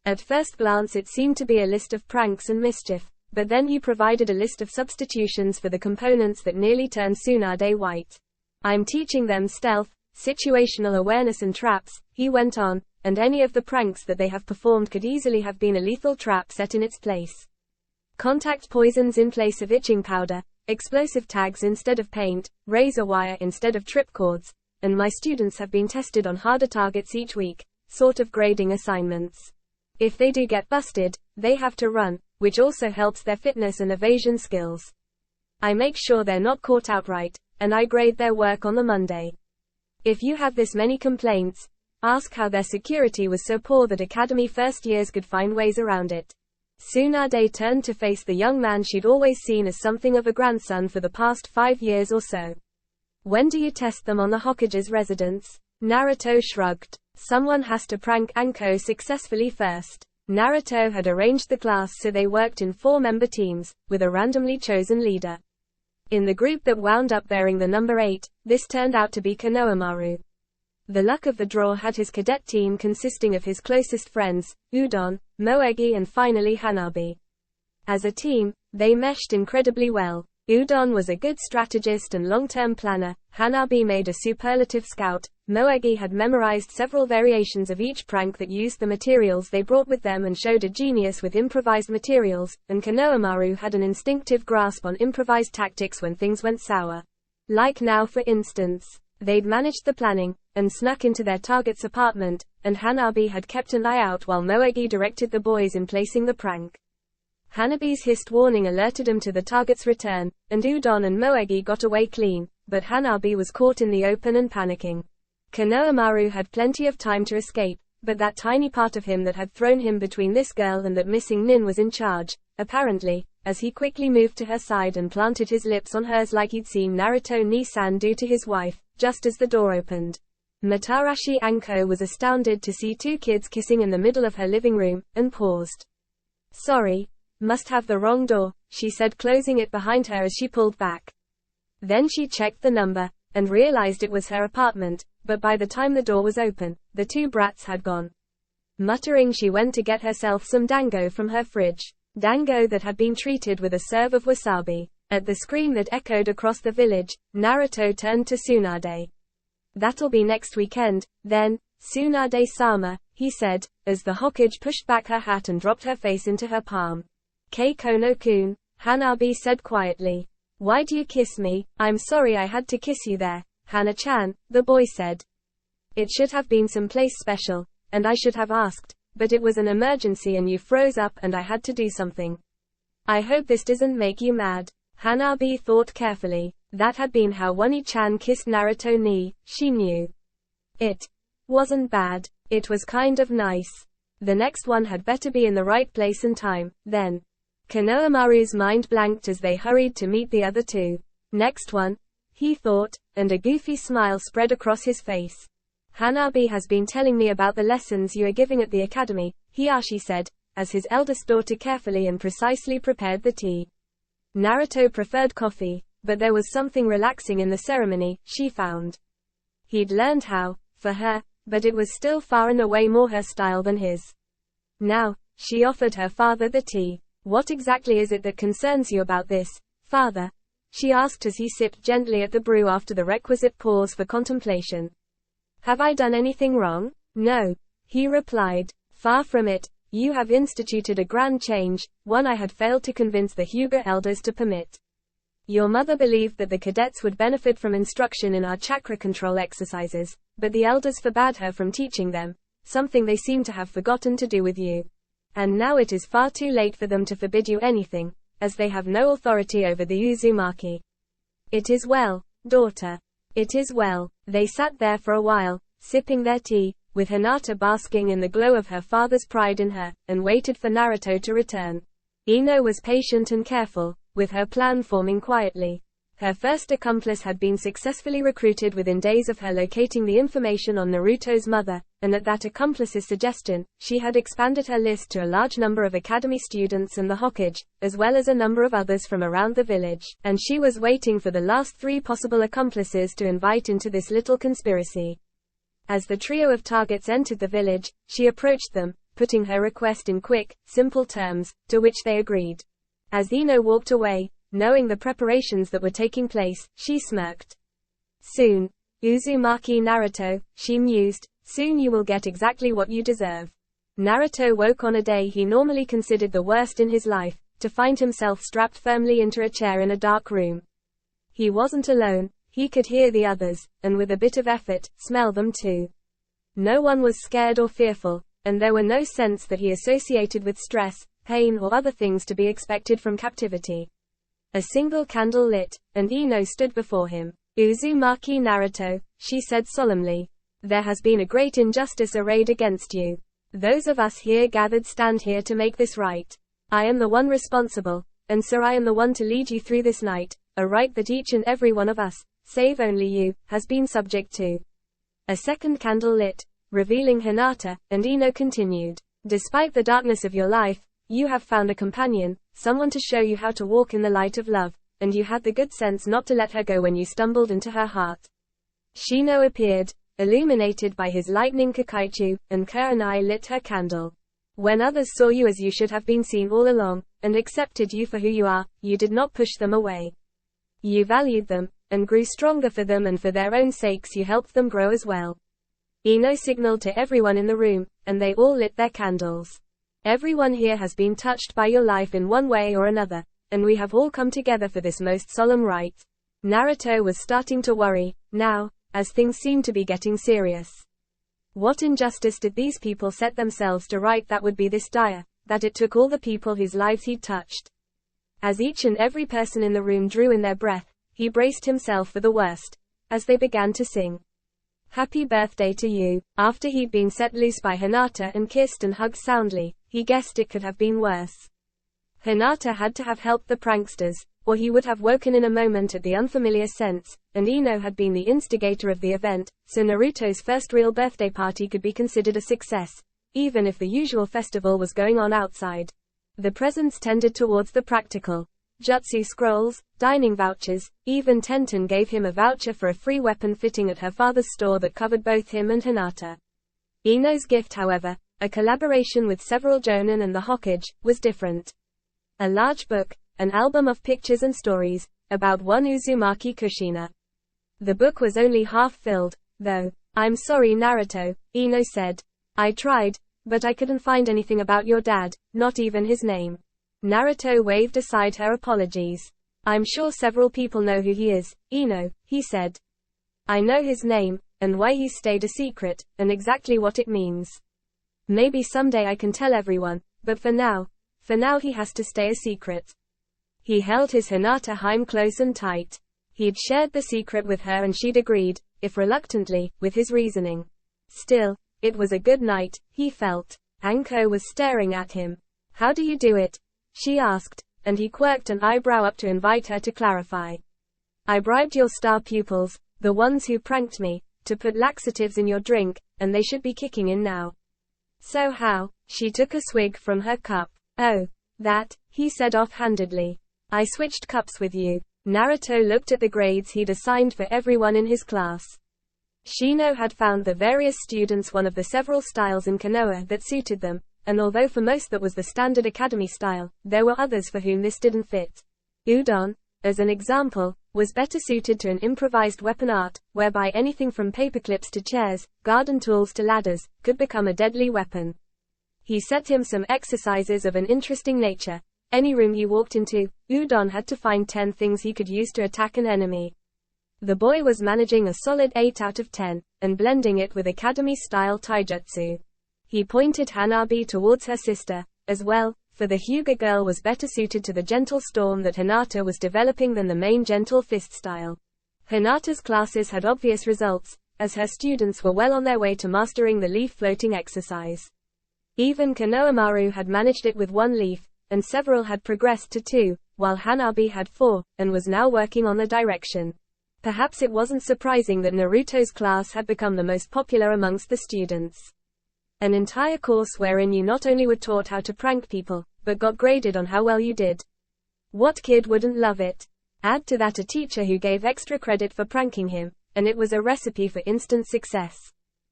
At first glance it seemed to be a list of pranks and mischief, but then he provided a list of substitutions for the components that nearly turned Tsunade white. I'm teaching them stealth, situational awareness and traps, he went on, and any of the pranks that they have performed could easily have been a lethal trap set in its place. Contact poisons in place of itching powder, explosive tags instead of paint, razor wire instead of tripcords, and my students have been tested on harder targets each week, sort of grading assignments. If they do get busted, they have to run, which also helps their fitness and evasion skills. I make sure they're not caught outright, and I grade their work on the Monday. If you have this many complaints, ask how their security was so poor that academy first years could find ways around it. Tsunade turned to face the young man she'd always seen as something of a grandson for the past 5 years or so. When do you test them on the Hokage's residence? Naruto shrugged. Someone has to prank Anko successfully first. Naruto had arranged the class so they worked in 4-member teams, with a randomly chosen leader. In the group that wound up bearing the number 8, this turned out to be Konohamaru. The luck of the draw had his cadet team consisting of his closest friends, Udon, Moegi and finally Hanabi. As a team, they meshed incredibly well. Udon was a good strategist and long-term planner, Hanabi made a superlative scout, Moegi had memorized several variations of each prank that used the materials they brought with them and showed a genius with improvised materials, and Konohamaru had an instinctive grasp on improvised tactics when things went sour. Like now for instance. They'd managed the planning, and snuck into their target's apartment, and Hanabi had kept an eye out while Moegi directed the boys in placing the prank. Hanabi's hissed warning alerted him to the target's return, and Udon and Moegi got away clean, but Hanabi was caught in the open and panicking. Konohamaru had plenty of time to escape, but that tiny part of him that had thrown him between this girl and that missing nin was in charge, apparently, as he quickly moved to her side and planted his lips on hers like he'd seen Naruto Ni-san do to his wife, just as the door opened. Matarashi Anko was astounded to see 2 kids kissing in the middle of her living room, and paused. Sorry, must have the wrong door, she said, closing it behind her as she pulled back. Then she checked the number, and realized it was her apartment, but by the time the door was open, the 2 brats had gone. Muttering, she went to get herself some dango from her fridge. Dango that had been treated with a serve of wasabi. At the scream that echoed across the village, Naruto turned to Tsunade. That'll be next weekend, then, Tsunade-sama, he said, as the Hokage pushed back her hat and dropped her face into her palm. Kono-kun, Hanabi said quietly. Why do you kiss me? I'm sorry I had to kiss you there, Hana-chan, the boy said. It should have been someplace special, and I should have asked, but it was an emergency and you froze up and I had to do something. I hope this doesn't make you mad. Hanabi thought carefully. That had been how Wani-chan kissed Naruto ni, she knew. It wasn't bad. It was kind of nice. The next one had better be in the right place and time, then. Konohamaru's mind blanked as they hurried to meet the other 2. Next one, he thought, and a goofy smile spread across his face. Hanabi has been telling me about the lessons you are giving at the academy, Hiashi said, as his eldest daughter carefully and precisely prepared the tea. Naruto preferred coffee, but there was something relaxing in the ceremony, she found. He'd learned how, for her, but it was still far and away more her style than his. Now, she offered her father the tea. What exactly is it that concerns you about this, father? She asked as he sipped gently at the brew after the requisite pause for contemplation. Have I done anything wrong? No, he replied. Far from it. You have instituted a grand change, one I had failed to convince the Hyuga elders to permit. Your mother believed that the cadets would benefit from instruction in our chakra control exercises, but the elders forbade her from teaching them, something they seem to have forgotten to do with you. And now it is far too late for them to forbid you anything, as they have no authority over the Uzumaki. It is well, daughter. It is well. They sat there for a while, sipping their tea, with Hinata basking in the glow of her father's pride in her, and waited for Naruto to return. Ino was patient and careful, with her plan forming quietly. Her first accomplice had been successfully recruited within days of her locating the information on Naruto's mother, and at that accomplice's suggestion, she had expanded her list to a large number of academy students and the Hokage, as well as a number of others from around the village, and she was waiting for the last 3 possible accomplices to invite into this little conspiracy. As the trio of targets entered the village, she approached them, putting her request in quick, simple terms, to which they agreed. As Ino walked away, knowing the preparations that were taking place, she smirked. Soon, Uzumaki Naruto, she mused, soon you will get exactly what you deserve. Naruto woke on a day he normally considered the worst in his life, to find himself strapped firmly into a chair in a dark room. He wasn't alone, he could hear the others, and with a bit of effort, smell them too. No one was scared or fearful, and there were no scents that he associated with stress, pain or other things to be expected from captivity. A single candle lit, and Ino stood before him. Uzumaki Naruto, she said solemnly. There has been a great injustice arrayed against you. Those of us here gathered stand here to make this right. I am the one responsible, and so I am the one to lead you through this night, a right that each and every one of us, save only you, has been subject to. A second candle lit, revealing Hinata, and Ino continued. Despite the darkness of your life, you have found a companion, someone to show you how to walk in the light of love, and you had the good sense not to let her go when you stumbled into her heart. Shino appeared, illuminated by his lightning Kakaichu, and Kurenai lit her candle. When others saw you as you should have been seen all along, and accepted you for who you are, you did not push them away. You valued them, and grew stronger for them, and for their own sakes you helped them grow as well. Ino signaled to everyone in the room, and they all lit their candles. Everyone here has been touched by your life in one way or another, and we have all come together for this most solemn rite. Naruto was starting to worry, now, as things seemed to be getting serious. What injustice did these people set themselves to right that would be this dire, that it took all the people whose lives he'd touched? As each and every person in the room drew in their breath, he braced himself for the worst, as they began to sing. Happy birthday to you. After he'd been set loose by Hinata and kissed and hugged soundly, he guessed it could have been worse. Hinata had to have helped the pranksters, or he would have woken in a moment at the unfamiliar scents, and Ino had been the instigator of the event, so Naruto's first real birthday party could be considered a success, even if the usual festival was going on outside. The presents tended towards the practical. Jutsu scrolls, dining vouchers, even Tenten gave him a voucher for a free weapon fitting at her father's store that covered both him and Hinata. Ino's gift, however, a collaboration with several jonin and the Hokage, was different. A large book, an album of pictures and stories, about one Uzumaki Kushina. The book was only half filled, though. I'm sorry Naruto, Ino said. I tried, but I couldn't find anything about your dad, not even his name. Naruto waved aside her apologies. I'm sure several people know who he is, Ino, he said. I know his name, and why he stayed a secret, and exactly what it means. Maybe someday I can tell everyone, but for now he has to stay a secret. He held his Hinata Heim close and tight. He'd shared the secret with her and she'd agreed, if reluctantly, with his reasoning. Still, it was a good night, he felt. Anko was staring at him. How do you do it? She asked, and he quirked an eyebrow up to invite her to clarify. I bribed your star pupils, the ones who pranked me, to put laxatives in your drink, and they should be kicking in now. So how? She took a swig from her cup. Oh, that, he said offhandedly. I switched cups with you. Naruto looked at the grades he'd assigned for everyone in his class. Shino had found the various students one of the several styles in Konoha that suited them, and although for most that was the standard academy style, there were others for whom this didn't fit. Udon, as an example, was better suited to an improvised weapon art, whereby anything from paperclips to chairs, garden tools to ladders, could become a deadly weapon. He set him some exercises of an interesting nature. Any room he walked into, Udon had to find 10 things he could use to attack an enemy. The boy was managing a solid 8 out of 10, and blending it with academy-style taijutsu. He pointed Hanabi towards her sister, as well, for the Hyuga girl was better suited to the gentle storm that Hinata was developing than the main gentle fist style. Hinata's classes had obvious results, as her students were well on their way to mastering the leaf floating exercise. Even Konohamaru had managed it with 1 leaf, and several had progressed to 2, while Hanabi had 4, and was now working on the direction. Perhaps it wasn't surprising that Naruto's class had become the most popular amongst the students. An entire course wherein you not only were taught how to prank people, but got graded on how well you did. What kid wouldn't love it? Add to that a teacher who gave extra credit for pranking him, and it was a recipe for instant success.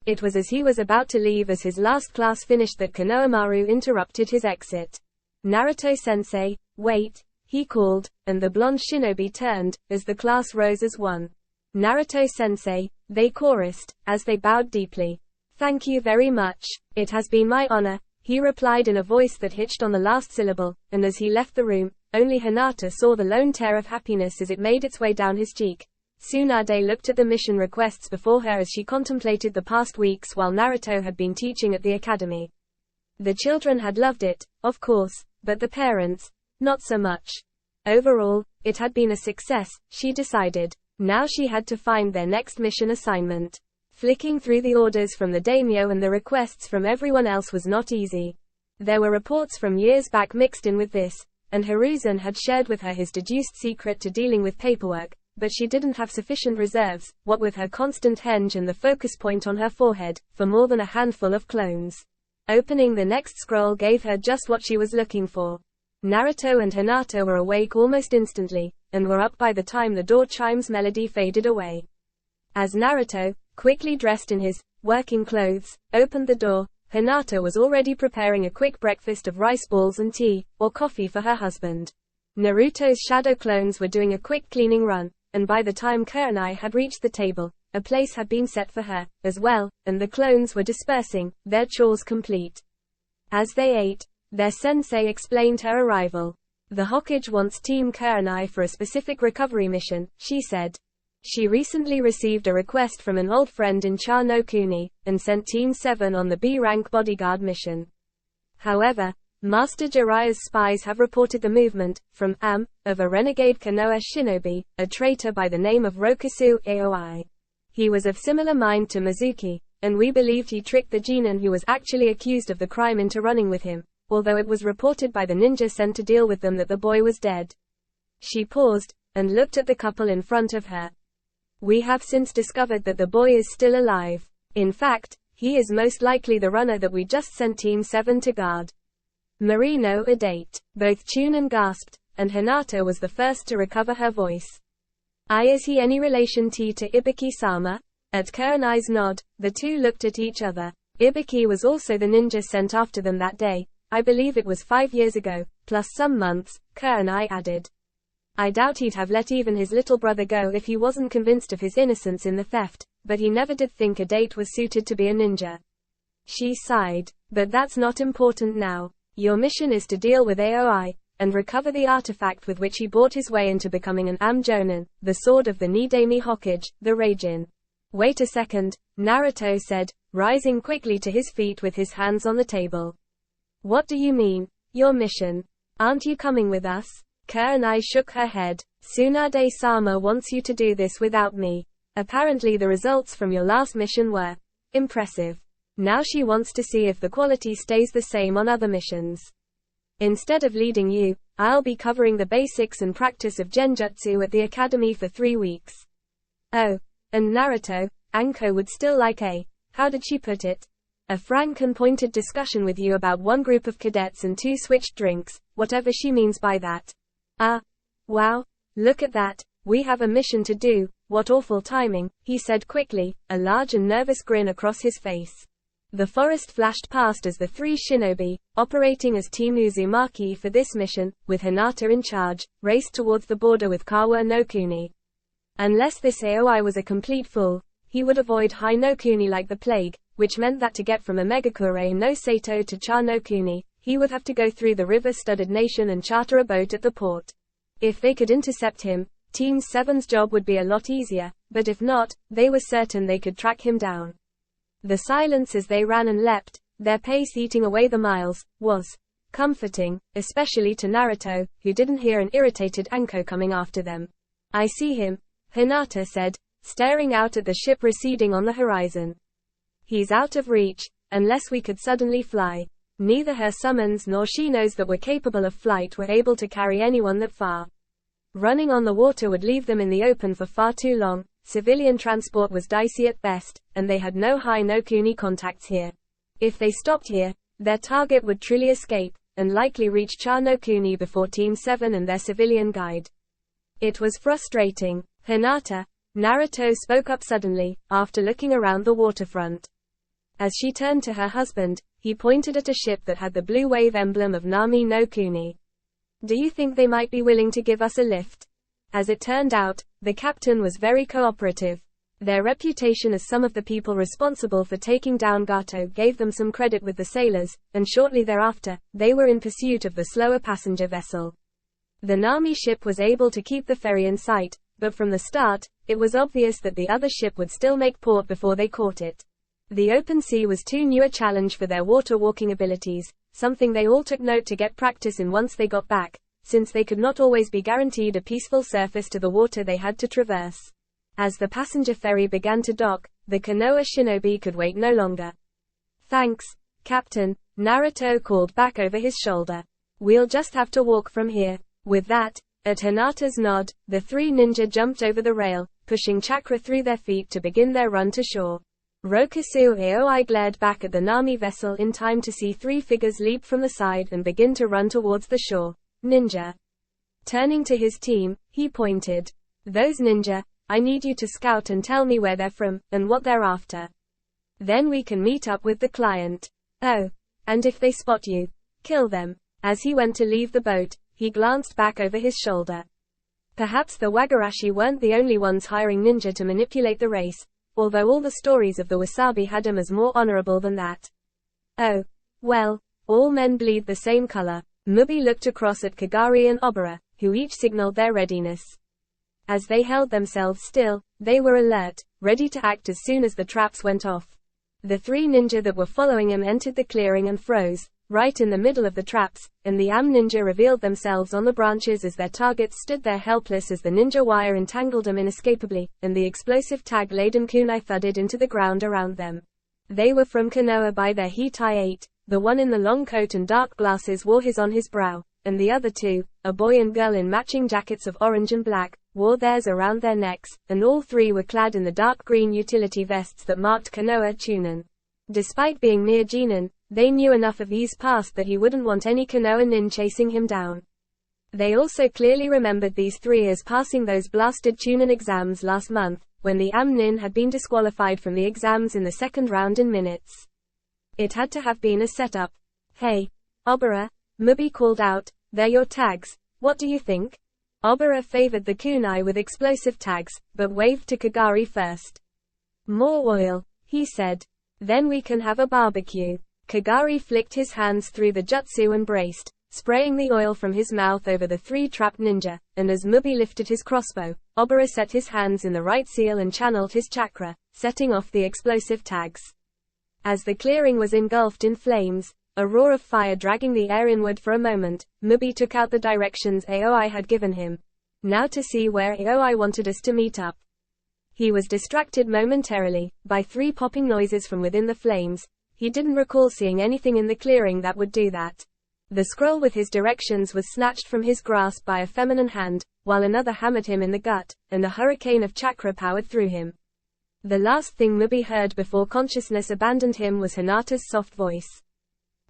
It was as he was about to leave as his last class finished that Konohamaru interrupted his exit. Naruto-sensei, wait, he called, and the blonde shinobi turned, as the class rose as one. Naruto-sensei, they chorused, as they bowed deeply. Thank you very much. It has been my honor, he replied in a voice that hitched on the last syllable, and as he left the room, only Hinata saw the lone tear of happiness as it made its way down his cheek. Tsunade looked at the mission requests before her as she contemplated the past weeks while Naruto had been teaching at the academy. The children had loved it, of course, but the parents, not so much. Overall, it had been a success, she decided. Now she had to find their next mission assignment. Flicking through the orders from the daimyo and the requests from everyone else was not easy. There were reports from years back mixed in with this, and Hiruzen had shared with her his deduced secret to dealing with paperwork, but she didn't have sufficient reserves, what with her constant henge and the focus point on her forehead, for more than a handful of clones. Opening the next scroll gave her just what she was looking for. Naruto and Hinata were awake almost instantly, and were up by the time the door chimes melody faded away. As Naruto, quickly dressed in his working clothes, opened the door, Hinata was already preparing a quick breakfast of rice balls and tea, or coffee for her husband. Naruto's shadow clones were doing a quick cleaning run, and by the time Kurenai had reached the table, a place had been set for her, as well, and the clones were dispersing, their chores complete. As they ate, their sensei explained her arrival. The Hokage wants Team Kurenai for a specific recovery mission, she said. She recently received a request from an old friend in Cha no Kuni, and sent Team 7 on the B-rank bodyguard mission. However, Master Jiraiya's spies have reported the movement, from of a renegade Konoha shinobi, a traitor by the name of Rokusu Aoi. He was of similar mind to Mizuki, and we believed he tricked the genin who was actually accused of the crime into running with him, although it was reported by the ninja sent to deal with them that the boy was dead. She paused, and looked at the couple in front of her. We have since discovered that the boy is still alive. In fact, he is most likely the runner that we just sent Team 7 to guard. Marino Adate. Both Chunin gasped, and Hinata was the first to recover her voice. Is he any relation to Ibiki-sama? At Kurenai's nod, the two looked at each other. Ibiki was also the ninja sent after them that day. I believe it was 5 years ago, plus some months, Kurenai added. I doubt he'd have let even his little brother go if he wasn't convinced of his innocence in the theft, but he never did think Adate was suited to be a ninja. She sighed. But that's not important now. Your mission is to deal with Aoi, and recover the artifact with which he bought his way into becoming an Jonin, the sword of the Nidaime Hokage, the Ragin. Wait a second, Naruto said, rising quickly to his feet with his hands on the table. What do you mean, your mission? Aren't you coming with us? Kurenai shook her head. Tsunade-sama wants you to do this without me. Apparently the results from your last mission were impressive. Now she wants to see if the quality stays the same on other missions. Instead of leading you, I'll be covering the basics and practice of genjutsu at the academy for 3 weeks. Oh, and Naruto, Anko would still like how did she put it? A frank and pointed discussion with you about one group of cadets and 2 switched drinks, whatever she means by that. Wow, look at that, we have a mission to do, what awful timing, he said quickly, a large and nervous grin across his face. The forest flashed past as the 3 shinobi, operating as Team Uzumaki for this mission, with Hinata in charge, raced towards the border with Kawa no Kuni. Unless this Aoi was a complete fool, he would avoid Hai no Kuni like the plague, which meant that to get from Omegakure no Sato to Cha no Kuni, he would have to go through the river-studded nation and charter a boat at the port. If they could intercept him, Team 7's job would be a lot easier, but if not, they were certain they could track him down. The silence as they ran and leapt, their pace eating away the miles, was comforting, especially to Naruto, who didn't hear an irritated Anko coming after them. I see him, Hinata said, staring out at the ship receding on the horizon. He's out of reach, unless we could suddenly fly. Neither her summons nor Shinos that were capable of flight were able to carry anyone that far. Running on the water would leave them in the open for far too long. Civilian transport was dicey at best, and they had no high no Kuni contacts here. If they stopped here, their target would truly escape, and likely reach Cha no Kuni before Team 7 and their civilian guide. It was frustrating. Hinata, Naruto spoke up suddenly, after looking around the waterfront. As she turned to her husband, he pointed at a ship that had the blue wave emblem of Nami no Kuni. Do you think they might be willing to give us a lift? As it turned out, the captain was very cooperative. Their reputation as some of the people responsible for taking down Gato gave them some credit with the sailors, and shortly thereafter, they were in pursuit of the slower passenger vessel. The Nami ship was able to keep the ferry in sight, but from the start, it was obvious that the other ship would still make port before they caught it. The open sea was too new a challenge for their water-walking abilities, something they all took note to get practice in once they got back, since they could not always be guaranteed a peaceful surface to the water they had to traverse. As the passenger ferry began to dock, the Konoha Shinobi could wait no longer. Thanks, Captain, Naruto called back over his shoulder. We'll just have to walk from here. With that, at Hinata's nod, the three ninja jumped over the rail, pushing chakra through their feet to begin their run to shore. Rokusu Aoi glared back at the Nami vessel in time to see three figures leap from the side and begin to run towards the shore. Ninja. Turning to his team, he pointed. Those ninja, I need you to scout and tell me where they're from, and what they're after. Then we can meet up with the client. Oh. And if they spot you, kill them. As he went to leave the boat, he glanced back over his shoulder. Perhaps the Wagarashi weren't the only ones hiring ninja to manipulate the race, although all the stories of the Wasabi had him as more honorable than that. Oh. Well, all men bleed the same color. Mubi looked across at Kagari and Obara, who each signaled their readiness. As they held themselves still, they were alert, ready to act as soon as the traps went off. The three ninja that were following him entered the clearing and froze, right in the middle of the traps, and the ninja revealed themselves on the branches as their targets stood there helpless as the ninja wire entangled them inescapably, and the explosive tag-laden kunai thudded into the ground around them. They were from Konoha by their Hitai 8, the one in the long coat and dark glasses wore his on his brow, and the other two, a boy and girl in matching jackets of orange and black, wore theirs around their necks, and all three were clad in the dark green utility vests that marked Konoha Chunin. Despite being near Jinin, they knew enough of E's past that he wouldn't want any Konoha nin chasing him down. They also clearly remembered these three as passing those blasted Chunin exams last month, when the nin had been disqualified from the exams in the second round in minutes. It had to have been a setup. Hey, Obara, Mubi called out, they're your tags, what do you think? Obara favored the kunai with explosive tags, but waved to Kagari first. More oil, he said. Then we can have a barbecue. Kagari flicked his hands through the jutsu and braced, spraying the oil from his mouth over the three trapped ninja, and as Mubi lifted his crossbow, Obara set his hands in the right seal and channeled his chakra, setting off the explosive tags. As the clearing was engulfed in flames, a roar of fire dragging the air inward for a moment, Mubi took out the directions Aoi had given him. Now to see where Aoi wanted us to meet up. He was distracted momentarily, by three popping noises from within the flames. He didn't recall seeing anything in the clearing that would do that. The scroll with his directions was snatched from his grasp by a feminine hand, while another hammered him in the gut, and a hurricane of chakra powered through him. The last thing Mubi heard before consciousness abandoned him was Hinata's soft voice.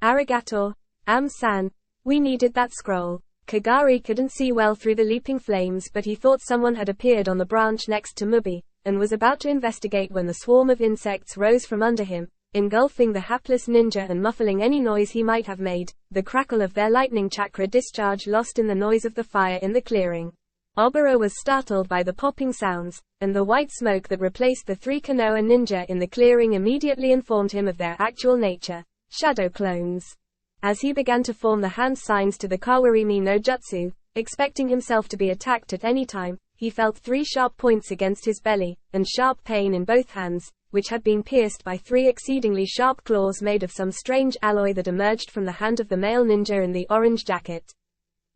Arigato, Am-san. We needed that scroll. Kagari couldn't see well through the leaping flames, but he thought someone had appeared on the branch next to Mubi, and was about to investigate when the swarm of insects rose from under him, engulfing the hapless ninja and muffling any noise he might have made, the crackle of their lightning chakra discharge lost in the noise of the fire in the clearing. Obara was startled by the popping sounds, and the white smoke that replaced the three Konoha ninja in the clearing immediately informed him of their actual nature, shadow clones. As he began to form the hand signs to the Kawarimi no Jutsu, expecting himself to be attacked at any time, he felt three sharp points against his belly, and sharp pain in both hands, which had been pierced by three exceedingly sharp claws made of some strange alloy that emerged from the hand of the male ninja in the orange jacket.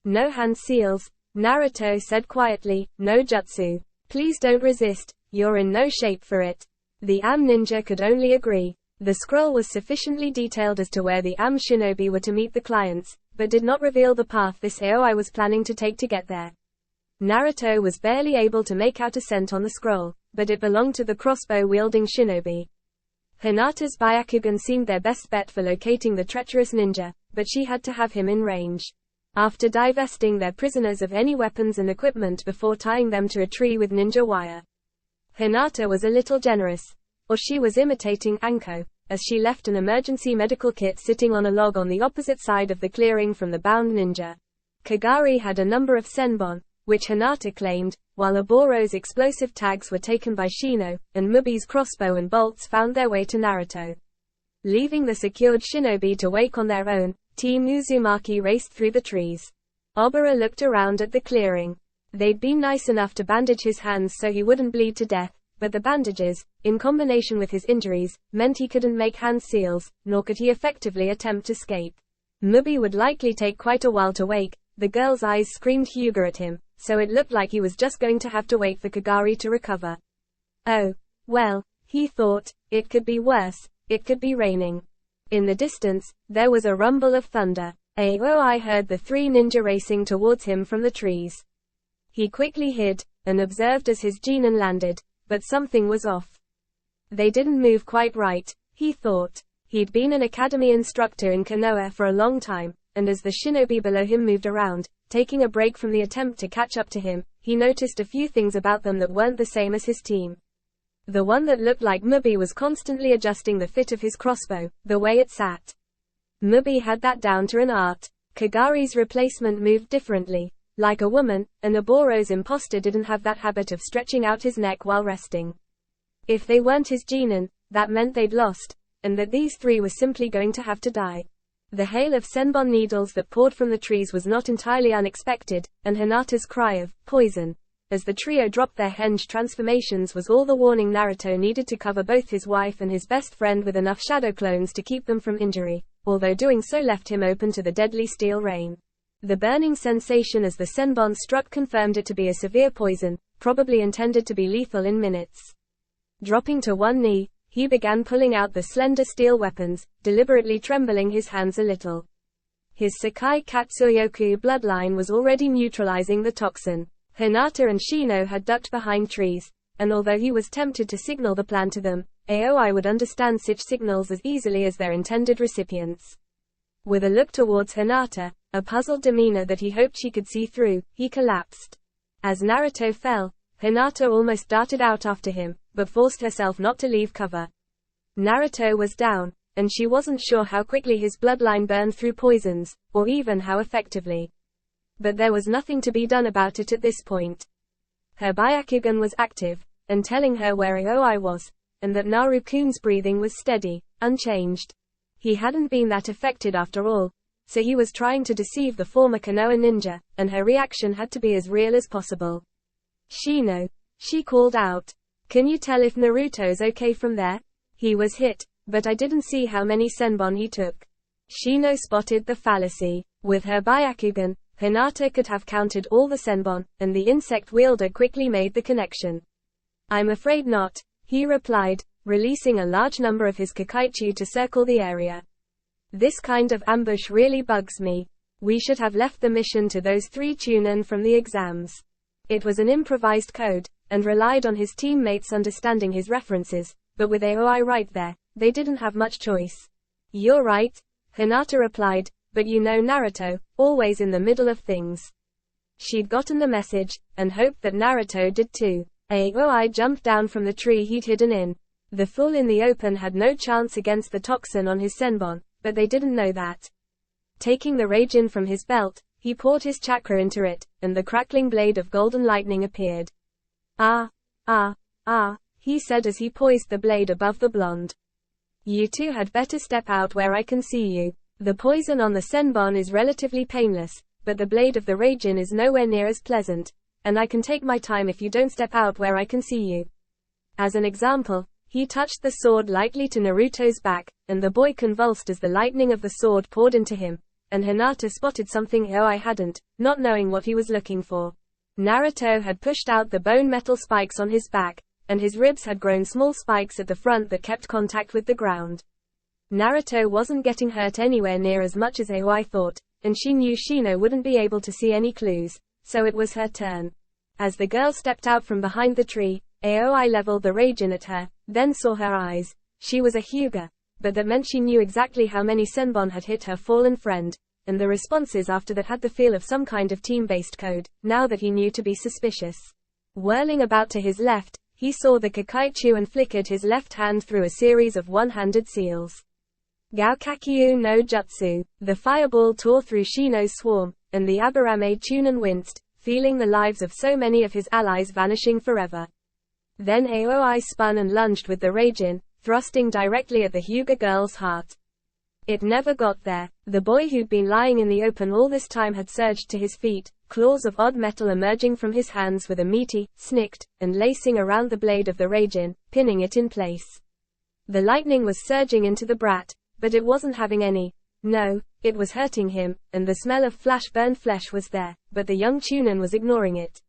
No hand seals, Naruto said quietly, no jutsu. Please don't resist, you're in no shape for it. The ninja could only agree. The scroll was sufficiently detailed as to where the shinobi were to meet the clients, but did not reveal the path this Aoi was planning to take to get there. Naruto was barely able to make out a scent on the scroll, but it belonged to the crossbow-wielding shinobi. Hinata's Byakugan seemed their best bet for locating the treacherous ninja, but she had to have him in range. After divesting their prisoners of any weapons and equipment before tying them to a tree with ninja wire. Hinata was a little generous. Or she was imitating Anko, as she left an emergency medical kit sitting on a log on the opposite side of the clearing from the bound ninja. Kagari had a number of senbon, which Hinata claimed, while Oboro's explosive tags were taken by Shino, and Mubi's crossbow and bolts found their way to Naruto. Leaving the secured shinobi to wake on their own, Team Uzumaki raced through the trees. Oboro looked around at the clearing. They'd been nice enough to bandage his hands so he wouldn't bleed to death, but the bandages, in combination with his injuries, meant he couldn't make hand seals, nor could he effectively attempt escape. Mubi would likely take quite a while to wake. The girl's eyes screamed Hyuga at him, so it looked like he was just going to have to wait for Kagari to recover. Oh, well, he thought, it could be worse, it could be raining. In the distance, there was a rumble of thunder. Aoi heard the three ninja racing towards him from the trees. He quickly hid, and observed as his genin landed, but something was off. They didn't move quite right, he thought. He'd been an academy instructor in Konoha for a long time, and as the shinobi below him moved around, taking a break from the attempt to catch up to him, he noticed a few things about them that weren't the same as his team. The one that looked like Mubi was constantly adjusting the fit of his crossbow, the way it sat. Mubi had that down to an art. Kagari's replacement moved differently, like a woman, and Oboro's imposter didn't have that habit of stretching out his neck while resting. If they weren't his genin, that meant they'd lost, and that these three were simply going to have to die. The hail of senbon needles that poured from the trees was not entirely unexpected, and Hinata's cry of poison, as the trio dropped their henge transformations, was all the warning Naruto needed to cover both his wife and his best friend with enough shadow clones to keep them from injury, although doing so left him open to the deadly steel rain. The burning sensation as the senbon struck confirmed it to be a severe poison, probably intended to be lethal in minutes. Dropping to one knee, he began pulling out the slender steel weapons, deliberately trembling his hands a little. His Sakai Katsuyoku bloodline was already neutralizing the toxin. Hinata and Shino had ducked behind trees, and although he was tempted to signal the plan to them, Aoi would understand such signals as easily as their intended recipients. With a look towards Hinata, a puzzled demeanor that he hoped she could see through, he collapsed. As Naruto fell, Hinata almost darted out after him, but forced herself not to leave cover. Naruto was down, and she wasn't sure how quickly his bloodline burned through poisons, or even how effectively. But there was nothing to be done about it at this point. Her Byakugan was active, and telling her where Aoi was, and that Narukun's breathing was steady, unchanged. He hadn't been that affected after all, so he was trying to deceive the former Konoha ninja, and her reaction had to be as real as possible. Shino, she called out. Can you tell if Naruto's okay from there? He was hit, but I didn't see how many senbon he took. Shino spotted the fallacy. With her Byakugan, Hinata could have counted all the senbon, and the insect wielder quickly made the connection. I'm afraid not, he replied, releasing a large number of his Kakaichu to circle the area. This kind of ambush really bugs me. We should have left the mission to those three chunin from the exams. It was an improvised code, and relied on his teammates understanding his references, but with Aoi right there, they didn't have much choice. You're right, Hinata replied, but you know Naruto, always in the middle of things. She'd gotten the message, and hoped that Naruto did too. Aoi jumped down from the tree he'd hidden in. The fool in the open had no chance against the toxin on his senbon, but they didn't know that. Taking the Ragin from his belt, he poured his chakra into it, and the crackling blade of golden lightning appeared. Ah, he said as he poised the blade above the blonde. You two had better step out where I can see you. The poison on the senbon is relatively painless, but the blade of the Ragin is nowhere near as pleasant, and I can take my time if you don't step out where I can see you. As an example, he touched the sword lightly to Naruto's back, and the boy convulsed as the lightning of the sword poured into him, and Hinata spotted something Aoi hadn't, not knowing what he was looking for. Naruto had pushed out the bone metal spikes on his back, and his ribs had grown small spikes at the front that kept contact with the ground. Naruto wasn't getting hurt anywhere near as much as AOI thought, and she knew Shino wouldn't be able to see any clues, so it was her turn. As the girl stepped out from behind the tree, AOI leveled the Ragin at her, then saw her eyes. She was a Hyuga, but that meant she knew exactly how many Senbon had hit her fallen friend, and the responses after that had the feel of some kind of team-based code, now that he knew to be suspicious. Whirling about to his left, he saw the Kakaitsu and flickered his left hand through a series of one-handed seals. Gaokakyu no Jutsu. The fireball tore through Shino's swarm, and the Aburame Chunin winced, feeling the lives of so many of his allies vanishing forever. Then AOI spun and lunged with the Ragin, thrusting directly at the Hyuga girl's heart. It never got there. The boy who'd been lying in the open all this time had surged to his feet, claws of odd metal emerging from his hands with a meaty, snicked, and lacing around the blade of the Ragin, pinning it in place. The lightning was surging into the brat, but it wasn't having any. No, it was hurting him, and the smell of flash-burned flesh was there, but the young Chunin was ignoring it.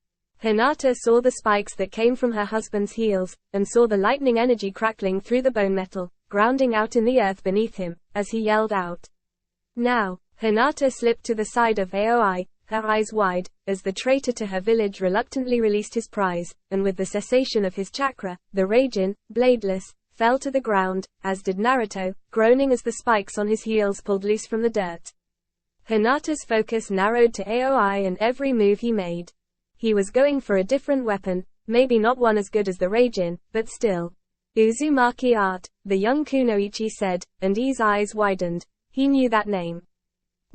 Hinata saw the spikes that came from her husband's heels, and saw the lightning energy crackling through the bone metal, grounding out in the earth beneath him, as he yelled out. Now, Hinata slipped to the side of AOI, her eyes wide, as the traitor to her village reluctantly released his prize, and with the cessation of his chakra, the Ragin, bladeless, fell to the ground, as did Naruto, groaning as the spikes on his heels pulled loose from the dirt. Hinata's focus narrowed to AOI and every move he made. He was going for a different weapon, maybe not one as good as the Ragin, but still. Uzumaki art, the young Kunoichi said, and E's eyes widened. He knew that name.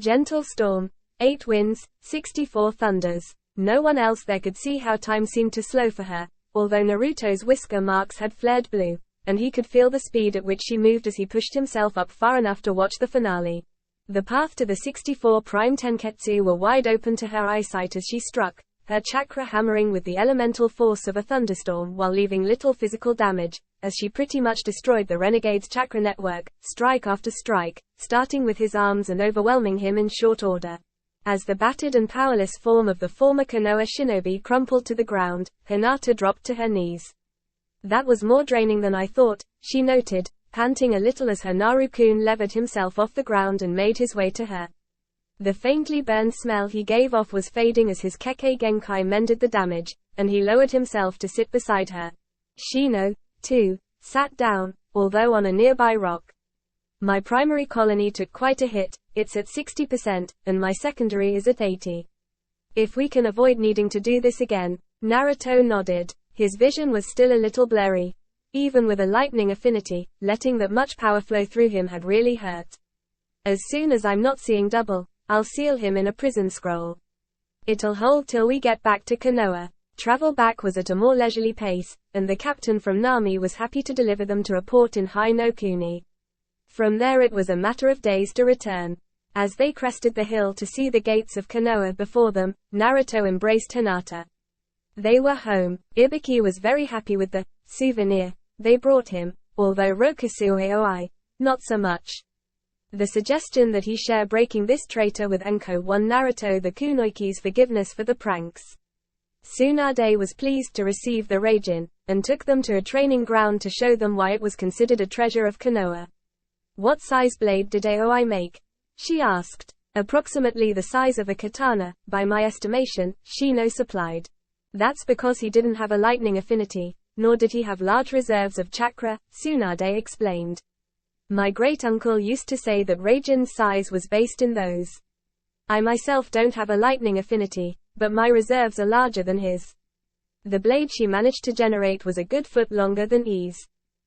Gentle storm, 8 winds, 64 thunders. No one else there could see how time seemed to slow for her, although Naruto's whisker marks had flared blue, and he could feel the speed at which she moved as he pushed himself up far enough to watch the finale. The path to the 64 prime tenketsu were wide open to her eyesight as she struck, her chakra hammering with the elemental force of a thunderstorm while leaving little physical damage, as she pretty much destroyed the renegade's chakra network, strike after strike, starting with his arms and overwhelming him in short order. As the battered and powerless form of the former Konoha shinobi crumpled to the ground, Hinata dropped to her knees. That was more draining than I thought, she noted, panting a little as her Naru-kun levered himself off the ground and made his way to her. The faintly burned smell he gave off was fading as his Kekkei Genkai mended the damage, and he lowered himself to sit beside her. Shino, too, sat down, although on a nearby rock. My primary colony took quite a hit, it's at 60%, and my secondary is at 80%. If we can avoid needing to do this again. Naruto nodded. His vision was still a little blurry. Even with a lightning affinity, letting that much power flow through him had really hurt. As soon as I'm not seeing double, I'll seal him in a prison scroll. It'll hold till we get back to Konoha. Travel back was at a more leisurely pace, and the captain from Nami was happy to deliver them to a port in Hai no Kuni. From there it was a matter of days to return. As they crested the hill to see the gates of Konoha before them, Naruto embraced Hinata. They were home. Ibiki was very happy with the souvenir they brought him, although Rokusu Aoi, not so much. The suggestion that he share breaking this traitor with Enko won Naruto the Kunoichi's forgiveness for the pranks. Tsunade was pleased to receive the Ragin, and took them to a training ground to show them why it was considered a treasure of Konoha. What size blade did Aoi make? She asked. Approximately the size of a katana, by my estimation, Shino supplied. That's because he didn't have a lightning affinity, nor did he have large reserves of chakra, Tsunade explained. My great-uncle used to say that Ragin's size was based in those. I myself don't have a lightning affinity, but my reserves are larger than his. The blade she managed to generate was a good foot longer than E's.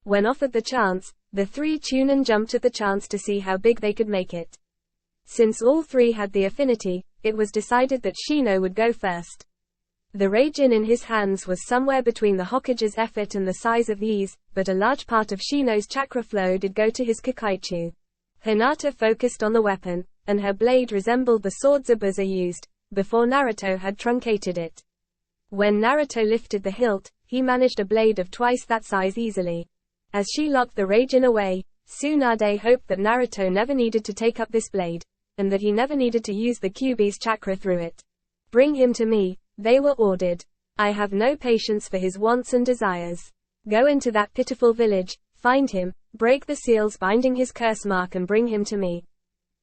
When offered the chance, the 3 Chunin jumped at the chance to see how big they could make it. Since all 3 had the affinity, it was decided that Shino would go first. The Ragin in his hands was somewhere between the Hokage's effort and the size of E's, but a large part of Shino's chakra flow did go to his Kakaitsu. Hinata focused on the weapon, and her blade resembled the sword Zabuza used, before Naruto had truncated it. When Naruto lifted the hilt, he managed a blade of twice that size easily. As she locked the Ragin away, Tsunade hoped that Naruto never needed to take up this blade, and that he never needed to use the Kyuubi's chakra through it. Bring him to me, they were ordered. I have no patience for his wants and desires. Go into that pitiful village, find him, break the seals binding his curse mark and bring him to me.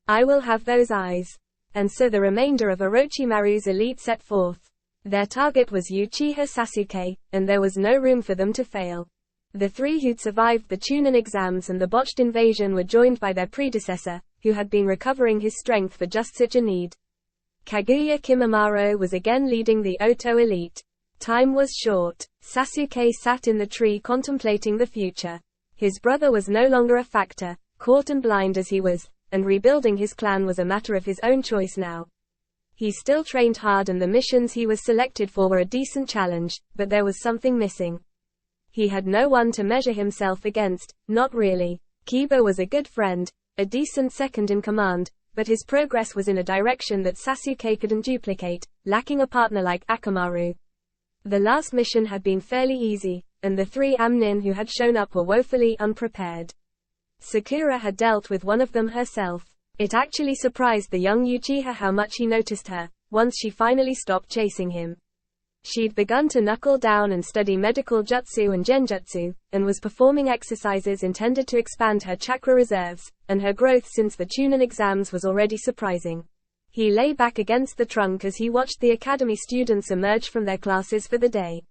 I will have those eyes. And so the remainder of Orochimaru's elite set forth. Their target was Uchiha Sasuke, and there was no room for them to fail. The three who'd survived the Chunin exams and the botched invasion were joined by their predecessor, who had been recovering his strength for just such a need. Kaguya Kimimaro was again leading the Oto elite. Time was short. Sasuke sat in the tree contemplating the future. His brother was no longer a factor, caught and blind as he was, and rebuilding his clan was a matter of his own choice now. He still trained hard and the missions he was selected for were a decent challenge, but there was something missing. He had no one to measure himself against, not really. Kiba was a good friend, a decent second in command, but his progress was in a direction that Sasuke couldn't duplicate, lacking a partner like Akamaru. The last mission had been fairly easy, and the three Amnin who had shown up were woefully unprepared. Sakura had dealt with one of them herself. It actually surprised the young Uchiha how much he noticed her, once she finally stopped chasing him. She'd begun to knuckle down and study medical jutsu and genjutsu, and was performing exercises intended to expand her chakra reserves, and her growth since the Chunin exams was already surprising. He lay back against the trunk as he watched the academy students emerge from their classes for the day.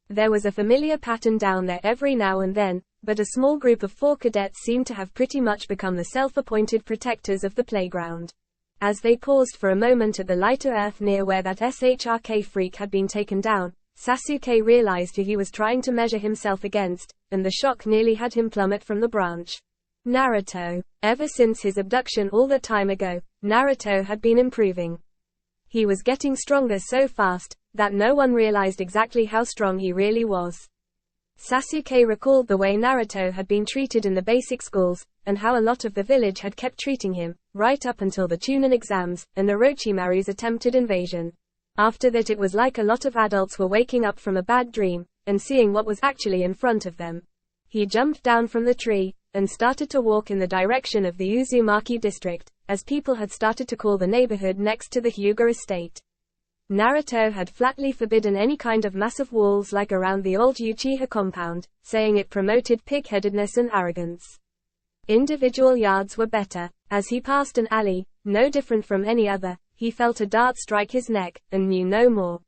There was a familiar pattern down there every now and then, but a small group of 4 cadets seemed to have pretty much become the self-appointed protectors of the playground. As they paused for a moment at the lighter earth near where that SHRK freak had been taken down, Sasuke realized who he was trying to measure himself against, and the shock nearly had him plummet from the branch. Naruto. Ever since his abduction all that time ago, Naruto had been improving. He was getting stronger so fast, that no one realized exactly how strong he really was. Sasuke recalled the way Naruto had been treated in the basic schools, and how a lot of the village had kept treating him, right up until the Chunin exams, and Orochimaru's attempted invasion. After that it was like a lot of adults were waking up from a bad dream, and seeing what was actually in front of them. He jumped down from the tree, and started to walk in the direction of the Uzumaki district, as people had started to call the neighborhood next to the Hyuga estate. Naruto had flatly forbidden any kind of massive walls like around the old Uchiha compound, saying it promoted pig-headedness and arrogance. Individual yards were better. As he passed an alley, no different from any other, he felt a dart strike his neck, and knew no more.